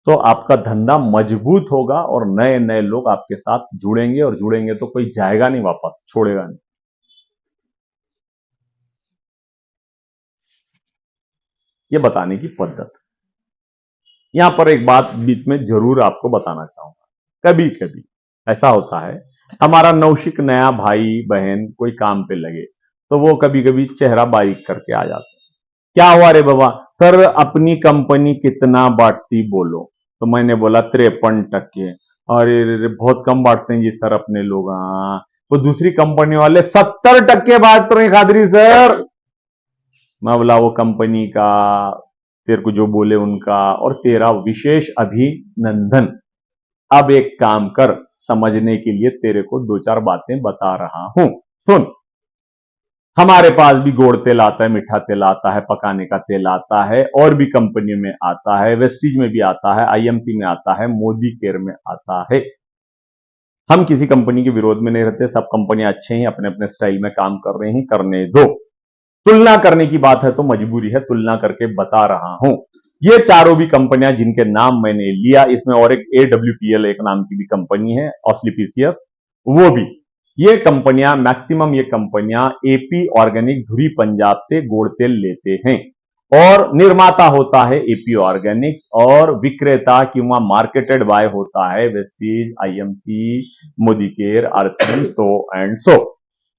तो आपका धंधा मजबूत होगा, और नए नए लोग आपके साथ जुड़ेंगे, और जुड़ेंगे तो कोई जाएगा नहीं वापस, छोड़ेगा नहीं. ये बताने की पद्धत. यहां पर एक बात बीच में जरूर आपको बताना चाहूंगा. कभी कभी ऐसा होता है, हमारा नौशिक नया भाई बहन कोई काम पे लगे, तो वो कभी कभी चेहरा बारीक करके आ जाते हैं. क्या हुआ रे बाबा? सर अपनी कंपनी कितना बांटती बोलो. तो मैंने बोला 53%. अरे रे, बहुत कम बांटते हैं जी सर अपने लोग. हाँ, वो दूसरी कंपनी वाले 70% बांट रहे हैं खादरी सर. मैं बोला वो कंपनी का, तेरे को जो बोले उनका, और तेरा विशेष अभिनंदन. अब एक काम कर, समझने के लिए तेरे को 2-4 बातें बता रहा हूं. सुन, हमारे पास भी गोड़ तेल आता है, मीठा तेल आता है, पकाने का तेल आता है, और भी कंपनियों में आता है, वेस्टीज में भी आता है, आईएमसी में आता है, मोदी केयर में आता है. हम किसी कंपनी के विरोध में नहीं रहते, सब कंपनियां अच्छे हैं, अपने अपने स्टाइल में काम कर रही हैं, करने दो. तुलना करने की बात है तो मजबूरी है, तुलना करके बता रहा हूं. ये चारों भी कंपनियां जिनके नाम मैंने लिया, इसमें और एक AWPL एक नाम की भी कंपनी है, ऑस्लिपीसियस, वो भी. ये कंपनियां, मैक्सिमम ये कंपनियां एपी ऑर्गेनिक धुरी पंजाब से गोड़ तेल लेते हैं, और निर्माता होता है एपी ऑर्गेनिक्स, और विक्रेता किंवा मार्केटेड बाय होता है Vestige, IMC, Modi care, RCM, so and so.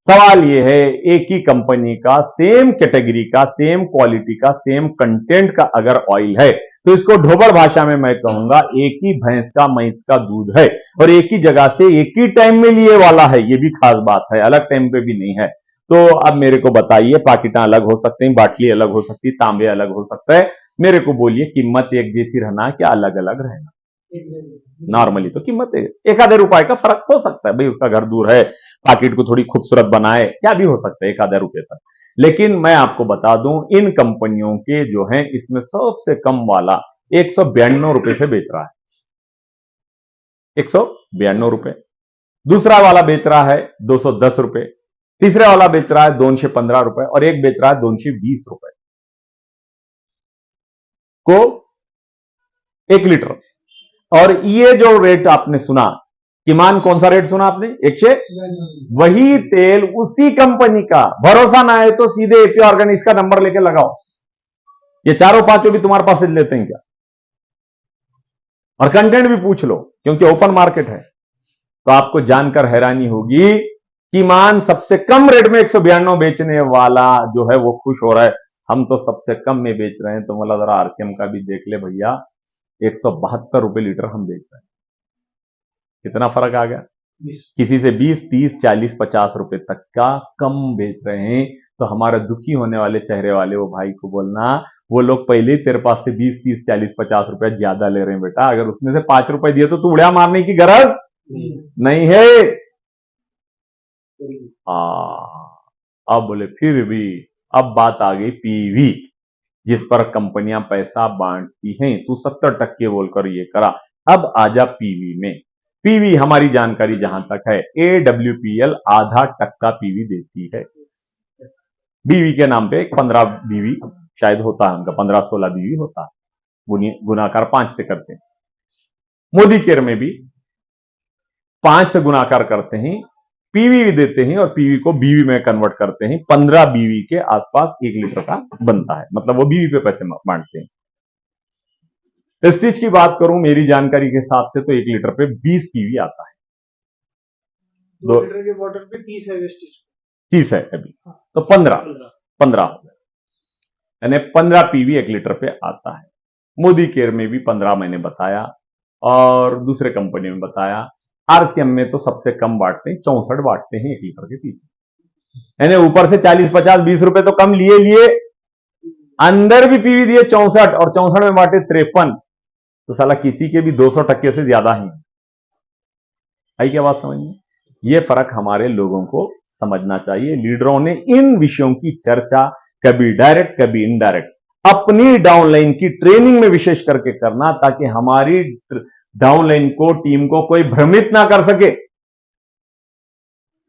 सवाल यह है, एक ही कंपनी का, सेम कैटेगरी का, सेम क्वालिटी का, सेम कंटेंट का अगर ऑयल है, तो इसको ढोबड़ भाषा में मैं कहूंगा एक ही भैंस का मैंस का दूध है, और एक ही जगह से एक ही टाइम में लिए वाला है. ये भी खास बात है, अलग टाइम पे भी नहीं है. तो अब मेरे को बताइए, पाकिटा अलग हो सकते हैं, बाटली अलग हो सकती है, तांबे अलग हो सकता है, मेरे को बोलिए कीमत एक जैसी रहना क्या अलग अलग रहना? एक जैसे नॉर्मली तो कीमत एक आधे रुपए का फर्क हो सकता है, भाई उसका घर दूर है, पाकिट को थोड़ी खूबसूरत बनाए, क्या भी हो सकता है एक आधे रुपए तक। लेकिन मैं आपको बता दूं, इन कंपनियों के जो है इसमें सबसे कम वाला 192 रुपए से बेच रहा है, 192 रुपए। दूसरा वाला बेच रहा है 210 रुपए, तीसरा वाला बेच रहा है 215 रुपए और एक बेच रहा है 220 रुपए को 1 लीटर। और ये जो रेट आपने सुना, किमान कौन सा रेट सुना आपने? 100। वही तेल उसी कंपनी का, भरोसा ना है तो सीधे एपी ऑर्गेनिक्स का नंबर लेके लगाओ, ये चारों पांचों भी तुम्हारे पास से लेते हैं क्या? और कंटेंट भी पूछ लो, क्योंकि ओपन मार्केट है। तो आपको जानकर हैरानी होगी कि मान सबसे कम रेट में 192 बेचने वाला जो है वो खुश हो रहा है, हम तो सबसे कम में बेच रहे हैं। तो मतलब जरा आरसीएम का भी देख ले भैया, 172 रुपए लीटर हम बेच रहे हैं, कितना फर्क आ गया? किसी से 20, 30, 40, 50 रुपए तक का कम बेच रहे हैं। तो हमारे दुखी होने वाले चेहरे वाले वो भाई को बोलना, वो लोग पहले ही तेरे पास से 20, 30, 40, 50 रुपए ज्यादा ले रहे हैं बेटा, अगर उसमें से 5 रुपए दिए तो तू उड़िया मारने की गरज नहीं है। अब बोले फिर भी, अब बात आ गई पीवी, जिस पर कंपनियां पैसा बांटती हैं। तू 70% बोलकर ये करा, अब आजा पीवी में। पीवी हमारी जानकारी जहां तक है, AWPL आधा टक्का पीवी देती है। बीवी के नाम पे 15 बीवी शायद होता है उनका, 15-16 बीवी होता है, गुणाकार 5 से करते हैं। मोदी केयर में भी 5 से गुणाकार करते हैं, पीवी भी देते हैं और पीवी को बीवी में कन्वर्ट करते हैं। 15 बीवी के आसपास 1 लीटर का बनता है, मतलब वो बीवी पे पैसे बांटते हैं। प्रेस्टीज की बात करूं मेरी जानकारी के हिसाब से तो 1 लीटर पे 20 पीवी आता है। 2 लीटर के बॉटल पे 30 है वेस्टेज, 30 है अभी, तो 15 हो गए, यानी 15 पीवी 1 लीटर पे आता है। मोदी केयर में भी 15 मैंने बताया, और दूसरे कंपनी में बताया। आरसीएम में तो सबसे कम बांटते हैं, 64 बांटते हैं 1 लीटर के पीछे, यानी ऊपर से 40, 50, 20 रुपए तो कम लिए, अंदर भी पीवी दिए 64, और 64 में बांटे 53, तो साला किसी के भी 200% से ज्यादा ही आई क्या बात समझ में? ये फर्क हमारे लोगों को समझना चाहिए। लीडरों ने इन विषयों की चर्चा कभी डायरेक्ट कभी इनडायरेक्ट अपनी डाउनलाइन की ट्रेनिंग में विशेष करके करना, ताकि हमारी डाउनलाइन को, टीम को कोई भ्रमित ना कर सके।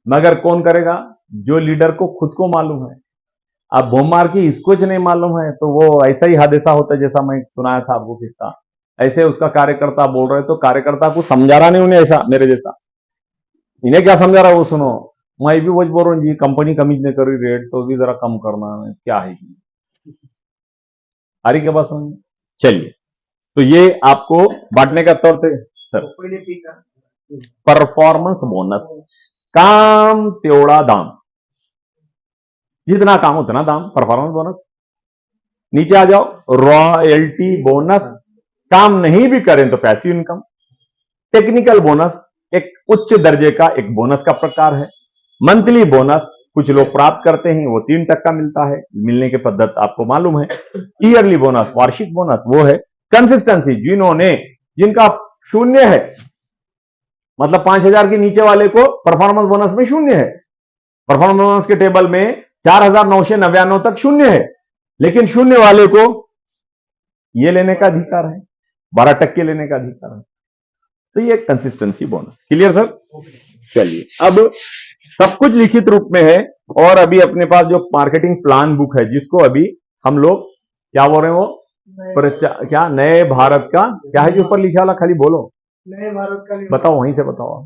मगर कौन करेगा? जो लीडर को खुद को मालूम है। अब भोमार की इसको नहीं मालूम है तो वो ऐसा ही हादसा होता है, जैसा मैं सुनाया था आपको किस्सा। ऐसे उसका कार्यकर्ता बोल रहे तो कार्यकर्ता को समझा रहा नहीं उन्हें, ऐसा मेरे जैसा। इन्हें क्या समझा रहा है वो सुनो, मैं भी वो बोल रहा हूँ जी, कंपनी कमी नहीं कर रही रेट, तो भी जरा कम करना है, क्या है आ रही क्या बात समझ? चलिए, तो ये आपको बांटने का तौर से सर, परफॉर्मेंस बोनस, काम तेवड़ा दाम, जितना काम उतना दाम, परफॉर्मेंस बोनस। नीचे आ जाओ, रॉयल्टी बोनस, काम नहीं भी करें तो पैसिव इनकम। टेक्निकल बोनस एक उच्च दर्जे का एक बोनस का प्रकार है। मंथली बोनस कुछ लोग प्राप्त करते हैं, वो 3% मिलता है, मिलने की पद्धति आपको मालूम है। ईयरली बोनस, वार्षिक बोनस, वो है। कंसिस्टेंसी, जिनका 0 है, मतलब 5,000 के नीचे वाले को परफॉर्मेंस बोनस में 0 है। परफॉर्मेंस बोनस के टेबल में 4,999 तक 0 है, लेकिन 0 वाले को ये लेने का अधिकार है, 12% लेने का अधिकार है। तो ये कंसिस्टेंसी बोनस। Clear sir? चलिए, अब सब कुछ लिखित रूप में है, और अभी अपने पास जो मार्केटिंग प्लान बुक है, जिसको अभी हम लोग क्या बोल रहे हैं, वो क्या नए भारत का क्या है जो ऊपर लिखा वाला, खाली बोलो, नए भारत का बताओ, वहीं से बताओ,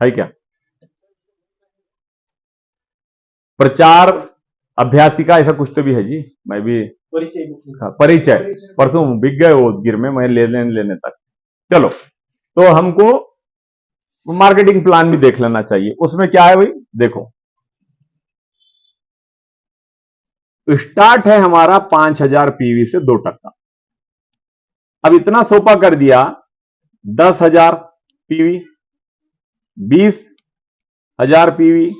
है क्या? प्रचार अभ्यासिका ऐसा कुछ तो भी है जी, मैं भी परिचय परसों बिक गए वो गिर में, मैं लेने तक। चलो, तो हमको मार्केटिंग प्लान भी देख लेना चाहिए। उसमें क्या है भाई, देखो, स्टार्ट है हमारा 5,000 पीवी से 2%। अब इतना सोपा कर दिया, 10,000 PV, 20,000 PV,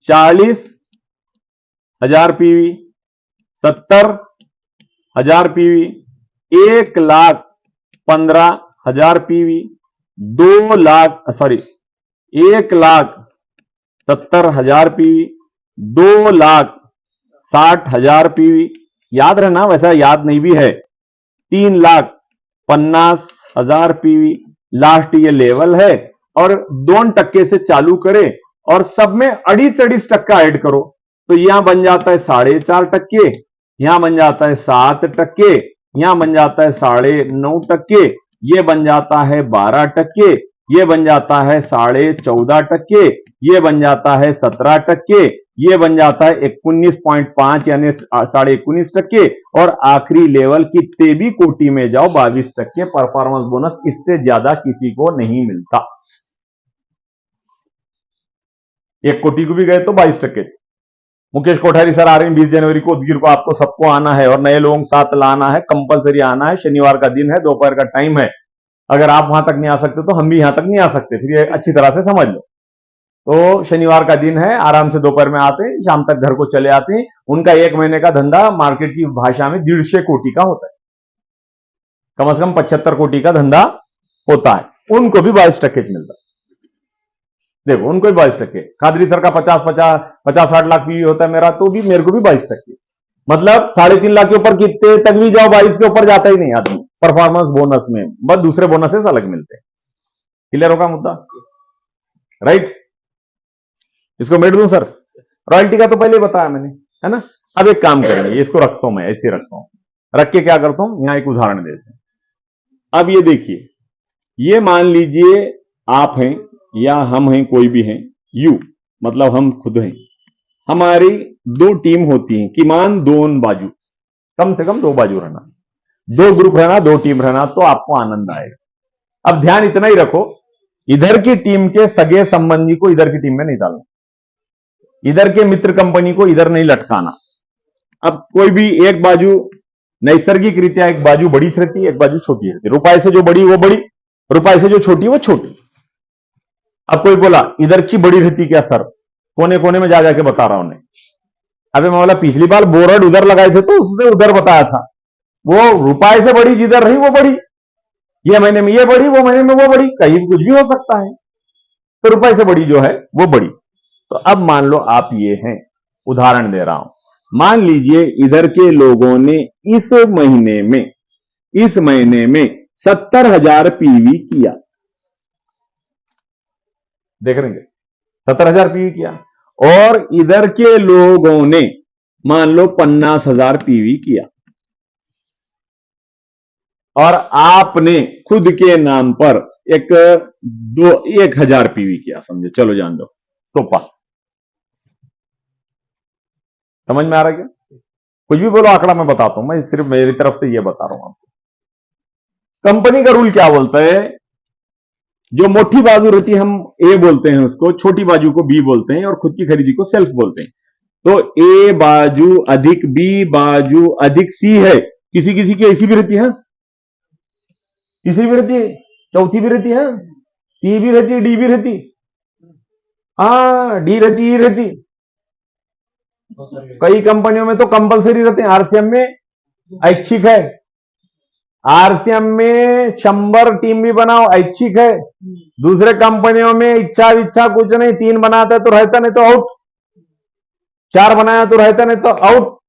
40,000 PV, 70,000 PV, 1,15,000 PV, 1,70,000 PV, 2,60,000 PV, याद रहना, वैसा याद नहीं भी है, 3,50,000 पीवी, लास्ट ये लेवल है, और 2% से चालू करे और सब में 2.5% ऐड करो, तो यहां बन जाता है 4.5%, यहां बन जाता है 7%, यहां बन जाता है 9.5%, ये बन जाता है 12%, ये बन जाता है 14.5%, ये बन जाता है 17%, ये बन जाता है 19.5 यानी 19.5%, और आखिरी लेवल कितने भी कोटि में जाओ 22% परफॉर्मेंस बोनस, इससे ज्यादा किसी को नहीं मिलता। 1 कोटि को भी गए तो 22%। मुकेश कोठारी सर आ रहे हैं 20 जनवरी को उदगीर को, आपको सबको आना है और नए लोगों के साथ लाना है, कंपलसरी आना है। शनिवार का दिन है, दोपहर का टाइम है, अगर आप वहां तक नहीं आ सकते तो हम भी यहां तक नहीं आ सकते, फिर ये अच्छी तरह से समझ लो। तो शनिवार का दिन है, आराम से दोपहर में आते हैं, शाम तक घर को चले आते हैं। उनका 1 महीने का धंधा मार्केट की भाषा में 150 कोटि का होता है, कम से कम 75 कोटि का धंधा होता है, उनको भी 22% मिलता है। देखो उनको भी 22%, खादरी सर का 50-60 लाख पीवी होता है मेरा, तो भी मेरे को भी 22%, मतलब 3.5 लाख के ऊपर कितने तक भी जाओ 22 के ऊपर जाता ही नहीं आदमी परफॉर्मेंस बोनस में, बस दूसरे बोनसेस अलग मिलते हैं। क्लियर होगा मुद्दा, राइट? इसको मेट दूं सर? रॉयल्टी का तो पहले ही बताया मैंने, है ना। अब एक काम करेंगे, इसको रखता हूं मैं, ऐसे रखता हूं, रख के क्या करता हूं, यहां एक उदाहरण देते हैं। अब ये देखिए, ये मान लीजिए आप हैं या हम हैं, कोई भी हैं, यू मतलब हम खुद हैं, हमारी 2 टीम होती हैं, किमान 2 बाजू, कम से कम 2 बाजू रहना, 2 ग्रुप रहना, 2 टीम रहना, तो आपको आनंद आएगा। अब ध्यान इतना ही रखो, इधर की टीम के सगे संबंधी को इधर की टीम में नहीं डालना, इधर के मित्र कंपनी को इधर नहीं लटकाना। अब कोई भी एक बाजू नैसर्गिक रीत्या, एक बाजू बड़ी रहती है, एक बाजू छोटी रहती है, रुपए से जो बड़ी वो बड़ी, रुपए से जो छोटी वो छोटी। अब कोई बोला इधर की बड़ी रहती क्या सर, कोने कोने में जा जाके बता रहा हूं। अबे मैं बोला पिछली बार बोर्ड उधर लगाए थे तो उसने उधर बताया था, वो रुपए से बड़ी जिधर रही वो बड़ी, ये महीने में ये बड़ी, वो महीने में वो बड़ी, कहीं कुछ भी हो सकता है, तो रुपए से बड़ी जो है वो बड़ी। तो अब मान लो आप ये हैं, उदाहरण दे रहा हूं, मान लीजिए इधर के लोगों ने इस महीने में 70,000 पीवी किया, देख रहे हैं 70,000 पीवी किया, और इधर के लोगों ने मान लो 50,000 पीवी किया, और आपने खुद के नाम पर 1,000 पीवी किया, समझे, चलो जान दो, सोपा। समझ में आ रहा है क्या? कुछ भी बोलो, आंकड़ा मैं बताता हूं, मैं सिर्फ मेरी तरफ से ये बता रहा हूं आपको। कंपनी का रूल क्या बोलता है, जो मोटी बाजू रहती है हम ए बोलते हैं उसको, छोटी बाजू को बी बोलते हैं, और खुद की खरीदी को सेल्फ बोलते हैं। तो ए बाजू अधिक बी बाजू अधिक सी है, किसी किसी की ऐसी भी रहती है, तीसरी भी रहती है, चौथी भी रहती है, सी भी रहती है, डी भी रहती, हाँ डी रहती, ई रहती, कई कंपनियों में तो कंपलसरी रहते हैं। आरसीएम में ऐच्छिक है, आरसीएम में 100 टीम भी बनाओ ऐच्छिक है, दूसरे कंपनियों में इच्छा कुछ नहीं, 3 बनाता है तो रहता, नहीं तो आउट, 4 बनाया तो रहता, नहीं तो आउट,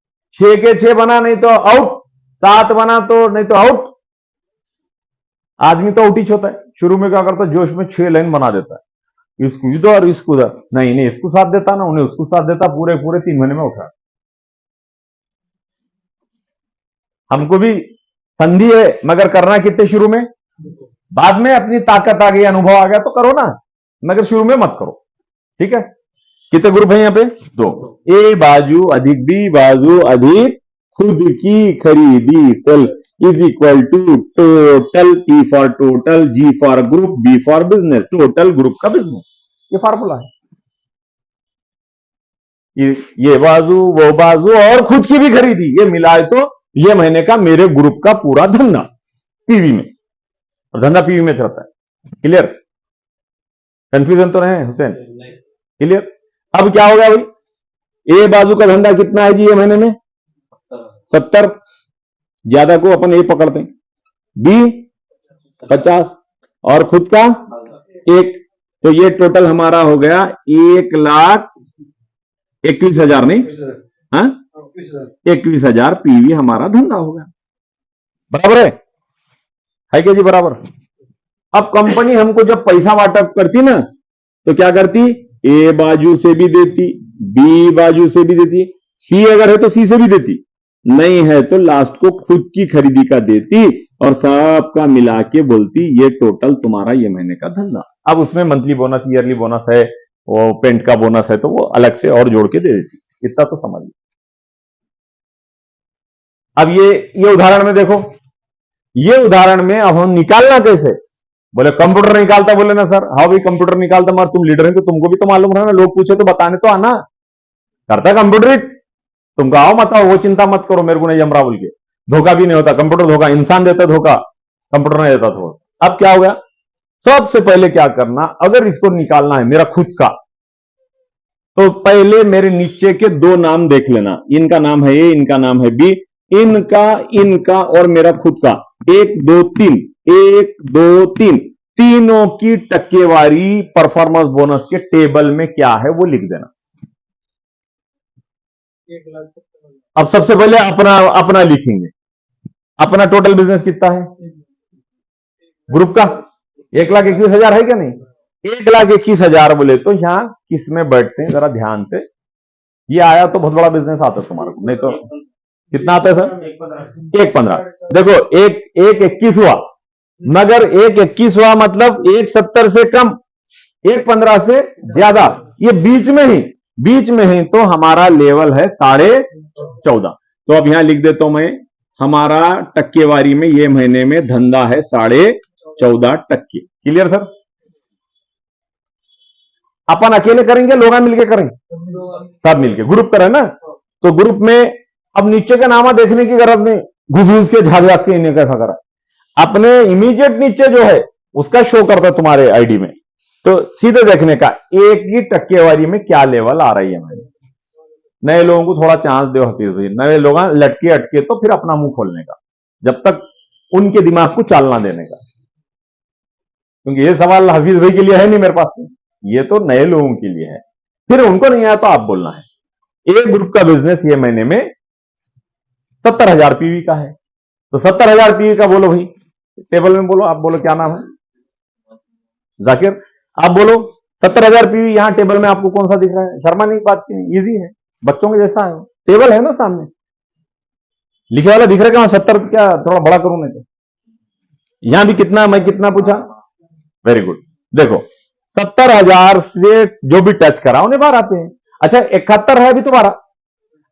6 के 6 बना नहीं तो आउट, 7 बना तो नहीं तो आउट। आदमी तो आउट ही होता है, शुरू में क्या करता है, जोश में 6 लाइन बना देता है, इसको इधर इसको उधर, नहीं इसको साथ देता ना, उन्हें उसको साथ देता, पूरे 3 महीने में उठा। हमको भी संधि है, मगर करना कितने शुरू में, बाद में अपनी ताकत आ गई, अनुभव आ गया तो करो ना, मगर शुरू में मत करो, ठीक है। कितने ग्रुप है यहाँ पे, 2, ए बाजू अधिक बी बाजू अधिक खुद की खरीदी self is equal to total, T for total, G for group, B for business, total group का बिजनेस, ये फार्मूला है। ये बाजू वो बाजू और खुद की भी खरीदी, ये मिलाए तो ये महीने का मेरे ग्रुप का पूरा धंधा पीवी में, और धंधा पीवी में चलता है। क्लियर? कंफ्यूजन तो नहीं हुसैन? क्लियर? अब क्या हो गया भाई, ए बाजू का धंधा कितना है जी ये महीने में, 70, ज्यादा को अपन ए पकड़ते हैं, बी 50 और खुद का 1, तो ये टोटल हमारा हो गया 1,21,000 नहीं, हाँ 21,000 पीवी हमारा धंधा हो गया। बराबर है क्या जी? बराबर। अब कंपनी हमको जब पैसा वाटप करती ना, तो क्या करती, ए बाजू से भी देती, बी बाजू से भी देती, सी अगर है तो सी से भी देती, नहीं है तो लास्ट को खुद की खरीदी का देती और सबका मिला के बोलती ये टोटल तुम्हारा ये महीने का धंधा। अब उसमें मंथली बोनस, ईयरली बोनस है, वो पेंट का बोनस है, तो वो अलग से और जोड़ के दे देती। इतना तो समझ। अब ये उदाहरण में देखो, ये उदाहरण में अब हम निकालना कैसे? बोले कंप्यूटर निकालता, बोले ना सर, हाँ भाई कंप्यूटर निकालता, मगर तुम लीडर है तो तुमको भी तो मालूम है ना, लोग पूछे तो बताने तो आना, करता कंप्यूटर, तुमको आओ मत आओ वो चिंता मत करो, मेरे को नहीं जम रहा बोल के। धोखा भी नहीं होता, कंप्यूटर धोखा, इंसान देता धोखा, कंप्यूटर नहीं देता धोखा। अब क्या हो गया, सबसे पहले क्या करना, अगर इसको निकालना है मेरा खुद का, तो पहले मेरे नीचे के 2 नाम देख लेना, इनका नाम है ए, इनका नाम है बी, इनका और मेरा खुद का 1 2 3, 1 2 3, तीनों की टक्केवारी परफॉर्मेंस बोनस के टेबल में क्या है वो लिख देना। अब सबसे पहले अपना लिखेंगे, अपना टोटल बिजनेस कितना है ग्रुप का, 1,21,000 है क्या नहीं? 1,21,000 बोले तो यहां किस में बैठते हैं जरा ध्यान से, ये आया तो बहुत बड़ा बिजनेस आता है तुम्हारा, नहीं तो कितना आता है सर? 1,15। देखो 1,21 हुआ, मगर 1,21 हुआ मतलब 1,70 से कम, 1,15 से ज्यादा, ये बीच में ही तो हमारा लेवल है 14.5। तो अब यहां लिख देता हूं मैं, हमारा टक्केवारी में ये महीने में धंधा है 14.5%। Clear sir? अपन अकेले करेंगे, लोग मिलके करेंगे, सब मिलके ग्रुप करें ना, तो ग्रुप में अब नीचे का नामा देखने की जरूरत नहीं, घुस के झाग के इन्हें कैसा करा, अपने इमीडिएट नीचे जो है उसका शो करता है तुम्हारे आईडी में, तो सीधे देखने का एक ही टक्केवारी में क्या लेवल आ रही है हमारे। नए लोगों को थोड़ा चांस दो, हफीज भाई, नए लोग लटके अटके तो फिर अपना मुंह खोलने का, जब तक उनके दिमाग को चालना देने का, क्योंकि ये सवाल हफीज भाई के लिए है नहीं मेरे पास, ये तो नए लोगों के लिए है, फिर उनको नहीं आया तो आप बोलना है। एक ग्रुप का बिजनेस ये महीने में 70,000 पीवी का है, तो 70,000 पीवी का बोलो भाई, टेबल में बोलो, आप बोलो क्या नाम है, जाकिर आप बोलो 70,000 पीवी, यहां टेबल में आपको कौन सा दिख रहा है? शर्मा नहीं, बात की नहीं, इजी है, बच्चों के जैसा है, टेबल है ना सामने, लिखे वाला दिख रहा है, 70 क्या थोड़ा बड़ा करूं नहीं तो, यहां भी कितना, मैं कितना पूछा, वेरी गुड। देखो 70,000 से जो भी टच करा उन्हें 12 आते हैं। अच्छा 71 है भी तो 12,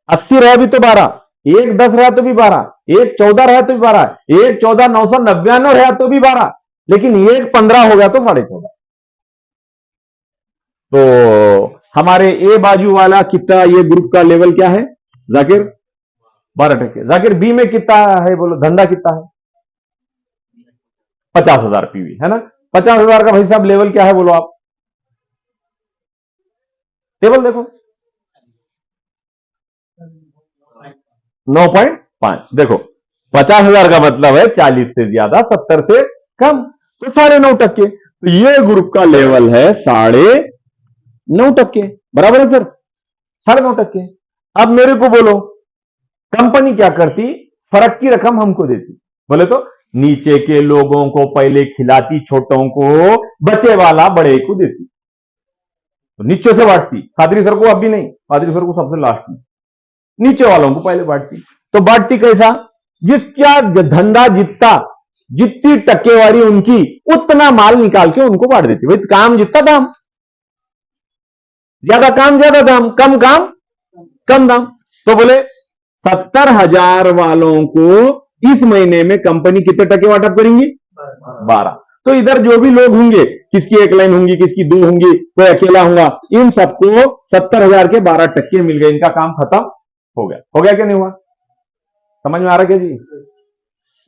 80 रहे भी तो 12, 1,10 रहा तो भी 12, 1,14 रहा तो भी 12, 1,14,999 रहा तो भी 12, लेकिन 1,15 हो गया तो 14.5। तो हमारे ए बाजू वाला कितना, ये ग्रुप का लेवल क्या है जाकिर? 12%। जाकिर बी में कितना है बोलो, धंधा कितना है? 50,000 पीवी है ना, 50,000 का भाई साहब लेवल क्या है बोलो आप, टेबल देखो 9.5। देखो 50,000 का मतलब है 40 से ज्यादा, 70 से कम, तो 9.5%। तो ये ग्रुप का लेवल है 9.5%, बराबर है सर? 9.5%। अब मेरे को बोलो कंपनी क्या करती, फर्क की रकम हमको देती, बोले तो नीचे के लोगों को पहले खिलाती, छोटों को, बचे वाला बड़े को देती, तो नीचे से बांटती, फादरी सर को अभी नहीं, फादरी सर को सबसे लास्ट में, नीचे वालों को पहले बांटती। तो बांटती कैसा, जिसका धंधा जितना, जितनी टक्केवारी उनकी, उतना माल निकाल के उनको बांट देती। भाई काम जितना दाम, ज्यादा काम ज्यादा दाम, कम काम कम दाम। तो बोले 70,000 वालों को इस महीने में कंपनी कितने टक्के वाटअप करेंगी? 12। तो इधर जो भी लोग होंगे, किसकी 1 लाइन होंगी, किसकी 2 होंगी, कोई अकेला होगा, इन सबको 70,000 के 12 टक्के मिल गए, इनका काम खत्म हो गया। हो गया क्या नहीं हुआ? समझ में आ रहा क्या जी?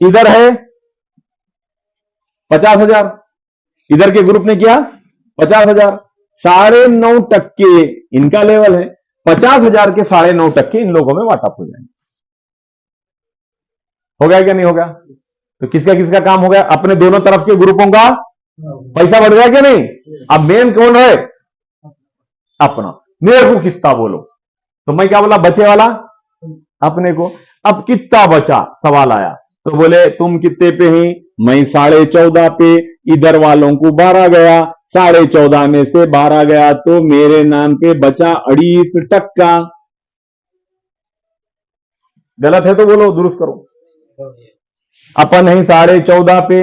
इधर है 50,000, इधर के ग्रुप ने किया 50,000, 9.5% इनका लेवल है, 50,000 के 9.5% इन लोगों में वाटअप हो जाएंगे। हो गया क्या नहीं हो गया? तो किसका किसका काम हो गया? अपने दोनों तरफ के ग्रुपों का पैसा बढ़ गया क्या नहीं? अब मेन कौन है? अपना। मेरे को कितना बोलो, तो मैं क्या बोला? बचे वाला अपने को। अब कितना बचा सवाल आया, तो बोले तुम कितने पे ही? मैं 14.5 पे, इधर वालों को 12 गया, 14.5 में से 12 गया तो मेरे नाम पे बचा 28%। गलत है तो बोलो, दुरुस्त करो। अपन है 14.5 पे,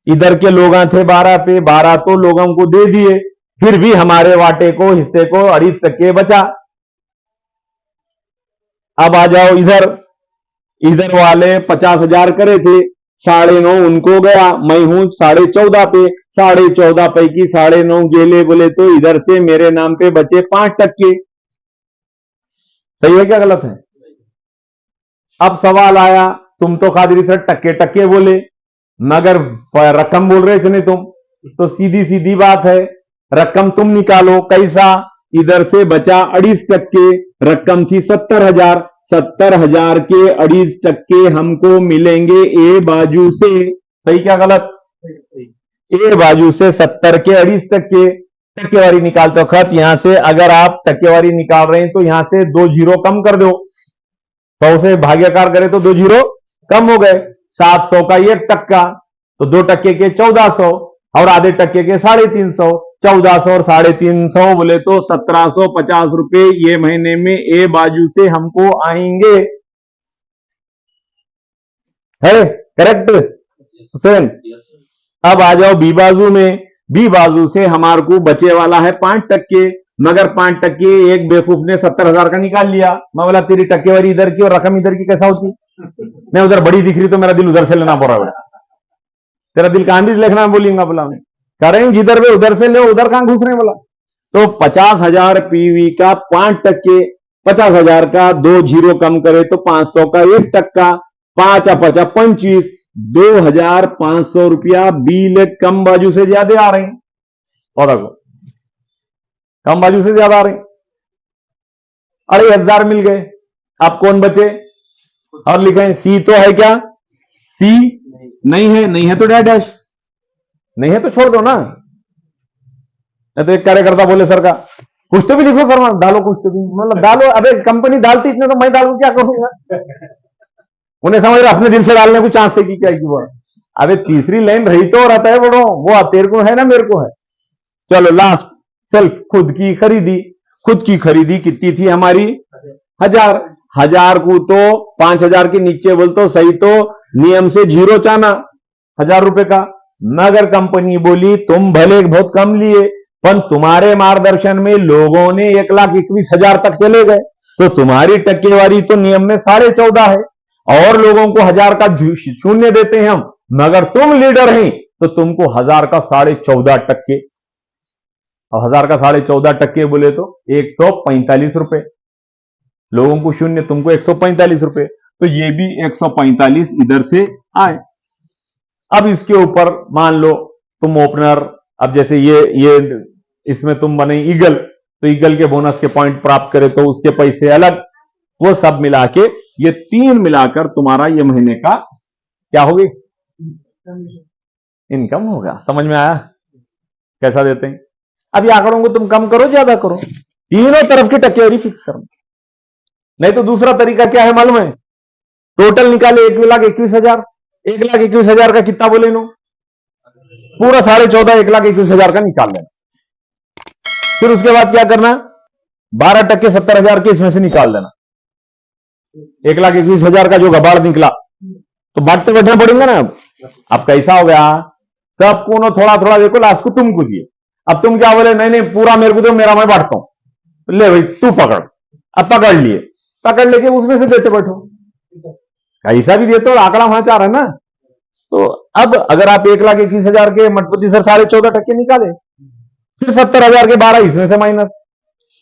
इधर के लोग थे 12 पे, 12 तो लोगों को दे दिए, फिर भी हमारे वाटे को, हिस्से को 28% बचा। अब आ जाओ इधर, इधर वाले 50,000 करे थे, 9.5 उनको गया, मैं हूं 14.5 पे, 14.5 पैकी 9.5 गेले बोले तो इधर से मेरे नाम पे बचे 5%। सही है क्या गलत है? अब सवाल आया, तुम तो कादरी सर टक्के टक्के बोले, मगर रकम बोल रहे थे नहीं तुम, तो सीधी सीधी बात है, रकम तुम निकालो। कैसा? इधर से बचा 28%, रकम थी 70,000, 70,000 के 28% हमको मिलेंगे ए बाजू से। सही क्या गलत? ए बाजू से 70 के 28%। टक्केवारी निकालते वक्त यहां से अगर आप टक्केवारी निकाल रहे हैं तो यहां से 2 जीरो कम कर दो, 100 से भाग्यकार करे तो 2 जीरो कम हो गए। 700 का 1%, तो 2% के 1400 और आधे टक्के के 350, 1400 और 350 बोले तो 1750 रुपए ये महीने में ए बाजू से हमको आएंगे। है करेक्ट हुसैन? अब आ जाओ बी बाजू में, बी बाजू से हमारे को बचे वाला है 5%, मगर 5% एक बेवकूफ ने 70,000 का निकाल लिया। मैं बोला तेरी टक्केवारी इधर की और रकम इधर की कैसा होती? मैं उधर बड़ी दिख रही तो मेरा दिल उधर से लेना पड़ रहा है। तेरा दिल कहां भी लिखना बोलेंगे बोला मैं, करें जिधर वे उधर से ले, उधर कहां घुस रहे बोला। तो 50,000 पीवी का 5%, 50,000 का 2 जीरो कम करे तो 500 का 1%, 5 50 25, 2,500 रुपया बिल कम बाजू से ज्यादा आ रहे हैं। और देखो कम बाजू से ज्यादा आ रहे हैं, 2,500 मिल गए। अब कौन बचे? और लिखें सी तो है क्या? सी नहीं है, नहीं है तो डैश, नहीं है तो छोड़ दो ना। तो एक कार्यकर्ता बोले सर का कुछ तो भी लिखो सर, डालो कुछ तो भी, मतलब डालो। अबे कंपनी डालती इतने तो मैं डालू क्या करूंगा? उन्हें समझ रहा अपने दिल से डालने को चांस है कि क्या की वो। अबे तीसरी लाइन रही तो रहता है बड़ो, वो तेरे को है ना मेरे को है। चलो लास्ट सेल्फ, खुद की खरीदी। खुद की खरीदी कितनी थी हमारी? 1000। 1000 को तो 5,000 के नीचे बोल तो सही, तो नियम से जीरो चाना 1000 रुपए का। मगर कंपनी बोली तुम भले बहुत कम लिए, पर तुम्हारे मार्गदर्शन में लोगों ने 1,21,000 तक चले गए, तो तुम्हारी टक्केवारी तो नियम में 14.5 है, और लोगों को 1000 का शून्य देते हैं हम, मगर तुम लीडर हैं तो तुमको 1000 का 14.5%। अब 1000 का 14.5% बोले तो 145 रुपए, लोगों को शून्य, तुमको 145 रुपए, तो ये भी 145 इधर से आए। अब इसके ऊपर मान लो तुम ओपनर, अब जैसे ये इसमें तुम बने ईगल, तो ईगल के बोनस के पॉइंट प्राप्त करे तो उसके पैसे अलग, वो सब मिला के ये 3 मिलाकर तुम्हारा ये महीने का क्या होगी? इनकम होगा। समझ में आया कैसा देते हैं? अब ये आंकड़ों को तुम कम करो ज्यादा करो, तीनों तरफ की टक्केवारी फिक्स करो। नहीं तो दूसरा तरीका क्या है मालूम है? टोटल निकाले 1,21,000, 1,21,000 का कितना बोले नो? पूरा 14.5, 1,21,000 का निकाल लेना। फिर उसके बाद क्या करना? 12% 70,000 के इसमें से निकाल देना। 1,21,000 का जो गबाड़ निकला तो बांटते बैठना पड़ेगा ना। अब कैसा हो गया? सबको ना थोड़ा थोड़ा देखो, लास्ट को तुमको दिए। अब तुम क्या बोले? नहीं नहीं पूरा मेरे को दो, मेरा मैं बांटता हूं। ले भाई तू पकड़। अब पकड़ लिए, पकड़ लेके उसमें से देते बैठो, कैसा भी देते हो, आंकड़ा वहां चाह रहा है ना। तो अब अगर आप 1,21,000 के मठपति सर 14.5% निकाले, फिर 70,000 के 12 इसमें से माइनस,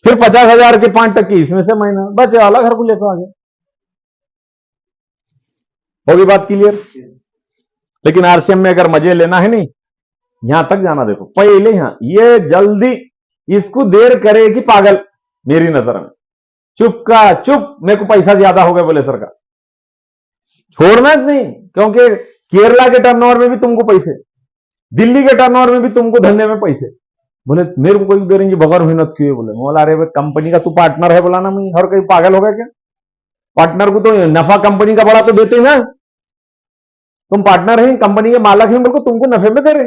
फिर 50,000 के 5% इसमें से माइनस, बचे वाला घर को लेकर आगे। होगी बात क्लियर? लेकिन आरसीएम में अगर मजे लेना है नहीं, यहां तक जाना। देखो पहले यहां ये जल्दी इसको देर करे कि पागल, मेरी नजर में चुप का चुप, मेरे को पैसा ज्यादा हो गया बोले सर का, छोड़ना नहीं, क्योंकि केरला के टर्नओवर में भी तुमको पैसे, दिल्ली के टर्नओवर में भी तुमको धंधे में पैसे। बोले मेरे को कोई करेंगे बगैर मेहनत किए। बोले बोला अरे भाई कंपनी का तू पार्टनर है, बोला ना मैं, हर कोई पागल हो गया क्या? पार्टनर को तो नफा कंपनी का बड़ा तो देते ना, तुम पार्टनर है कंपनी के मालक हैं, बोल तुमको नफे में दे रहे,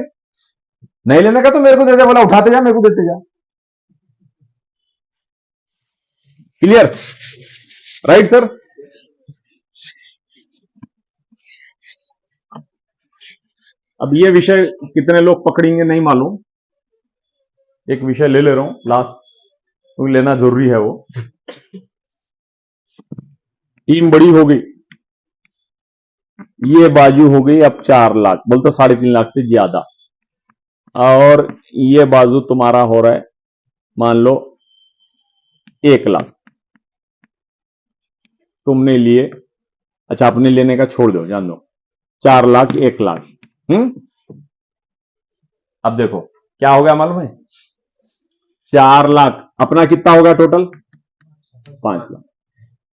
नहीं लेने का तो मेरे को दे दे। बोला उठाते जा, मेरे को देते जा। क्लियर? Right sir? अब ये विषय कितने लोग पकड़ेंगे नहीं मालूम, एक विषय ले रहा हूं लास्ट, क्योंकि लेना जरूरी है। वो टीम बड़ी हो गई, ये बाजू हो गई अब 4 लाख, बोल तो 3.5 लाख से ज्यादा, और ये बाजू तुम्हारा हो रहा है मान लो 1 लाख तुमने लिए। अच्छा अपने लेने का छोड़ दो, जान दो, 4 लाख 1 लाख। अब देखो क्या हो गया मालूम है, 4 लाख अपना कितना होगा टोटल, 5 लाख।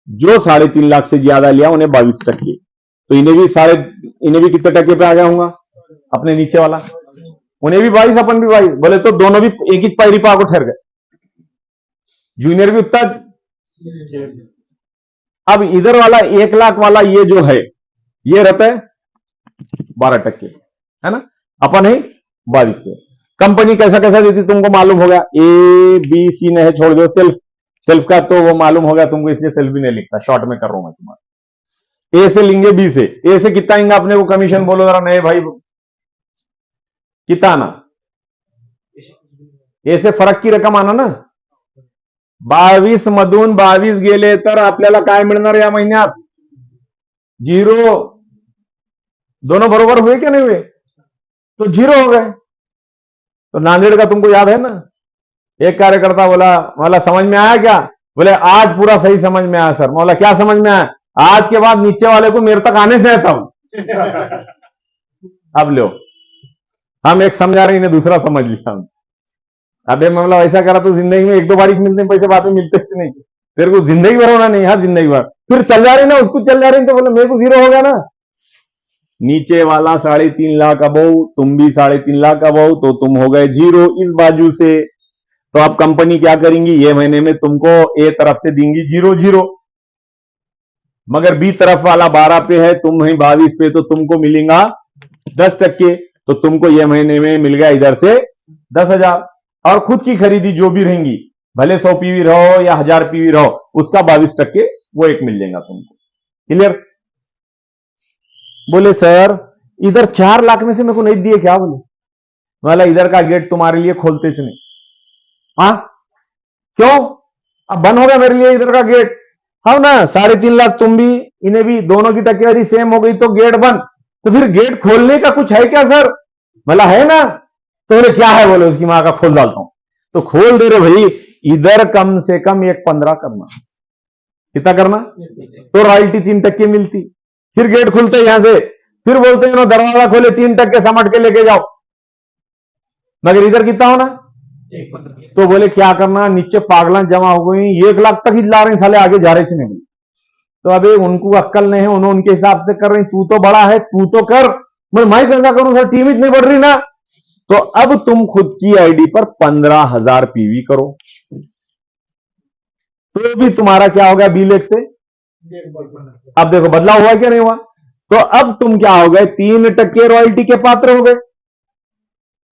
जो 3.5 लाख से ज्यादा लिया उन्हें 22%, तो इन्हें भी कितने टके पे आ गया होगा, अपने नीचे वाला, उन्हें भी 22 अपन भी 22। बोले तो दोनों भी एक ही पैरी पे आको ठहर गए, जूनियर भी उतना। अब इधर वाला 1 लाख वाला ये जो है ये रहता है 12%, है ना, अपन है 22%। कंपनी कैसा कैसा देती तुमको मालूम होगा, ए बी सी ने है, छोड़ दो सेल्फ का तो वो मालूम होगा तुमको, इसलिए सेल्फ भी नहीं लिखता, शॉर्ट में कर रहा हूं मैं तुम्हारा। ए से लेंगे, बी से, ए से कितना आएंगे अपने को कमीशन, बोलो जरा नए भाई कितना आना, ए से फरक की रकम आना ना, 22 मधून 22 गेले तर आपल्याला काय मिळणार या महिन्यात, 0। दोनों बरोबर हुए क्या नहीं हुए, तो 0 हो गए। तो नांदेड़ का तुमको याद है ना, एक कार्यकर्ता बोला समझ में आया क्या, बोले आज पूरा सही समझ में आया सर। बोला क्या समझ में आया, आज के बाद नीचे वाले को मेरे तक आने से देता हूं। अब लो, हम एक समझा रहे, इन्हें दूसरा समझ लिया हम। अबे मतलब ऐसा करा तो जिंदगी में 1-2 बार ही मिलते हैं पैसे, बाद में मिलते नहीं, तेरे को जिंदगी भर होना नहीं, हाँ जिंदगी भर। फिर चल जा रही ना, उसको चल जा रही तो बोले मेरे को 0 हो गया ना। नीचे वाला 3.5 लाख अबव, तुम भी 3.5 लाख अबव, तो तुम हो गए 0 इस बाजू से। तो अब कंपनी क्या करेंगी, ये महीने में तुमको ए तरफ से देंगी 0-0, मगर बी तरफ वाला 12 पे है, तुम है 22 पे, तो तुमको मिलेगा 10%। तो तुमको ये महीने में मिल गया इधर से 10,000, और खुद की खरीदी जो भी रहेंगी, भले 100 पीवी रहो या 1000 पीवी रहो, उसका 22% वो एक मिल जाएगा तुमको। क्लियर? बोले सर इधर 4 लाख में से मेरे को नहीं दिए क्या, बोला इधर का गेट तुम्हारे लिए खोलते थे नहीं। हाँ क्यों, अब बंद हो गया मेरे लिए इधर का गेट, हाँ ना, 3.5 लाख तुम भी इन्हें भी, दोनों की टकेवारी सेम हो गई, तो गेट बंद। तो फिर गेट खोलने का कुछ है क्या सर, बोला है ना। तो बोले क्या है, बोले उसकी मां का खोल डालता हूं। तो खोल दे रहे भाई, इधर कम से कम 15 करना, कितना करना, तो रॉयल्टी 3% मिलती। फिर गेट खुलते यहां से, फिर बोलते हैं दरवाजा खोले 3% समट के लेके जाओ, मगर इधर कितना होना, तो बोले क्या करना, नीचे पागलां जमा हो गई, 1 लाख तक ही ला रहे साले, आगे जा रहे नहीं। तो अबे उनको अक्कल नहीं है, उन्होंने उनके हिसाब से कर रहे, तू तो बड़ा है तू तो कर, मैं कैसा करूं सर, टीम इतनी बढ़ रही ना। तो अब तुम खुद की आईडी पर 15,000 पीवी करो, तो भी तुम्हारा क्या हो गया, B-Lex से। अब देखो बदलाव हुआ क्या नहीं हुआ, तो अब तुम क्या हो गए, 3% रॉयल्टी के पात्र हो गए।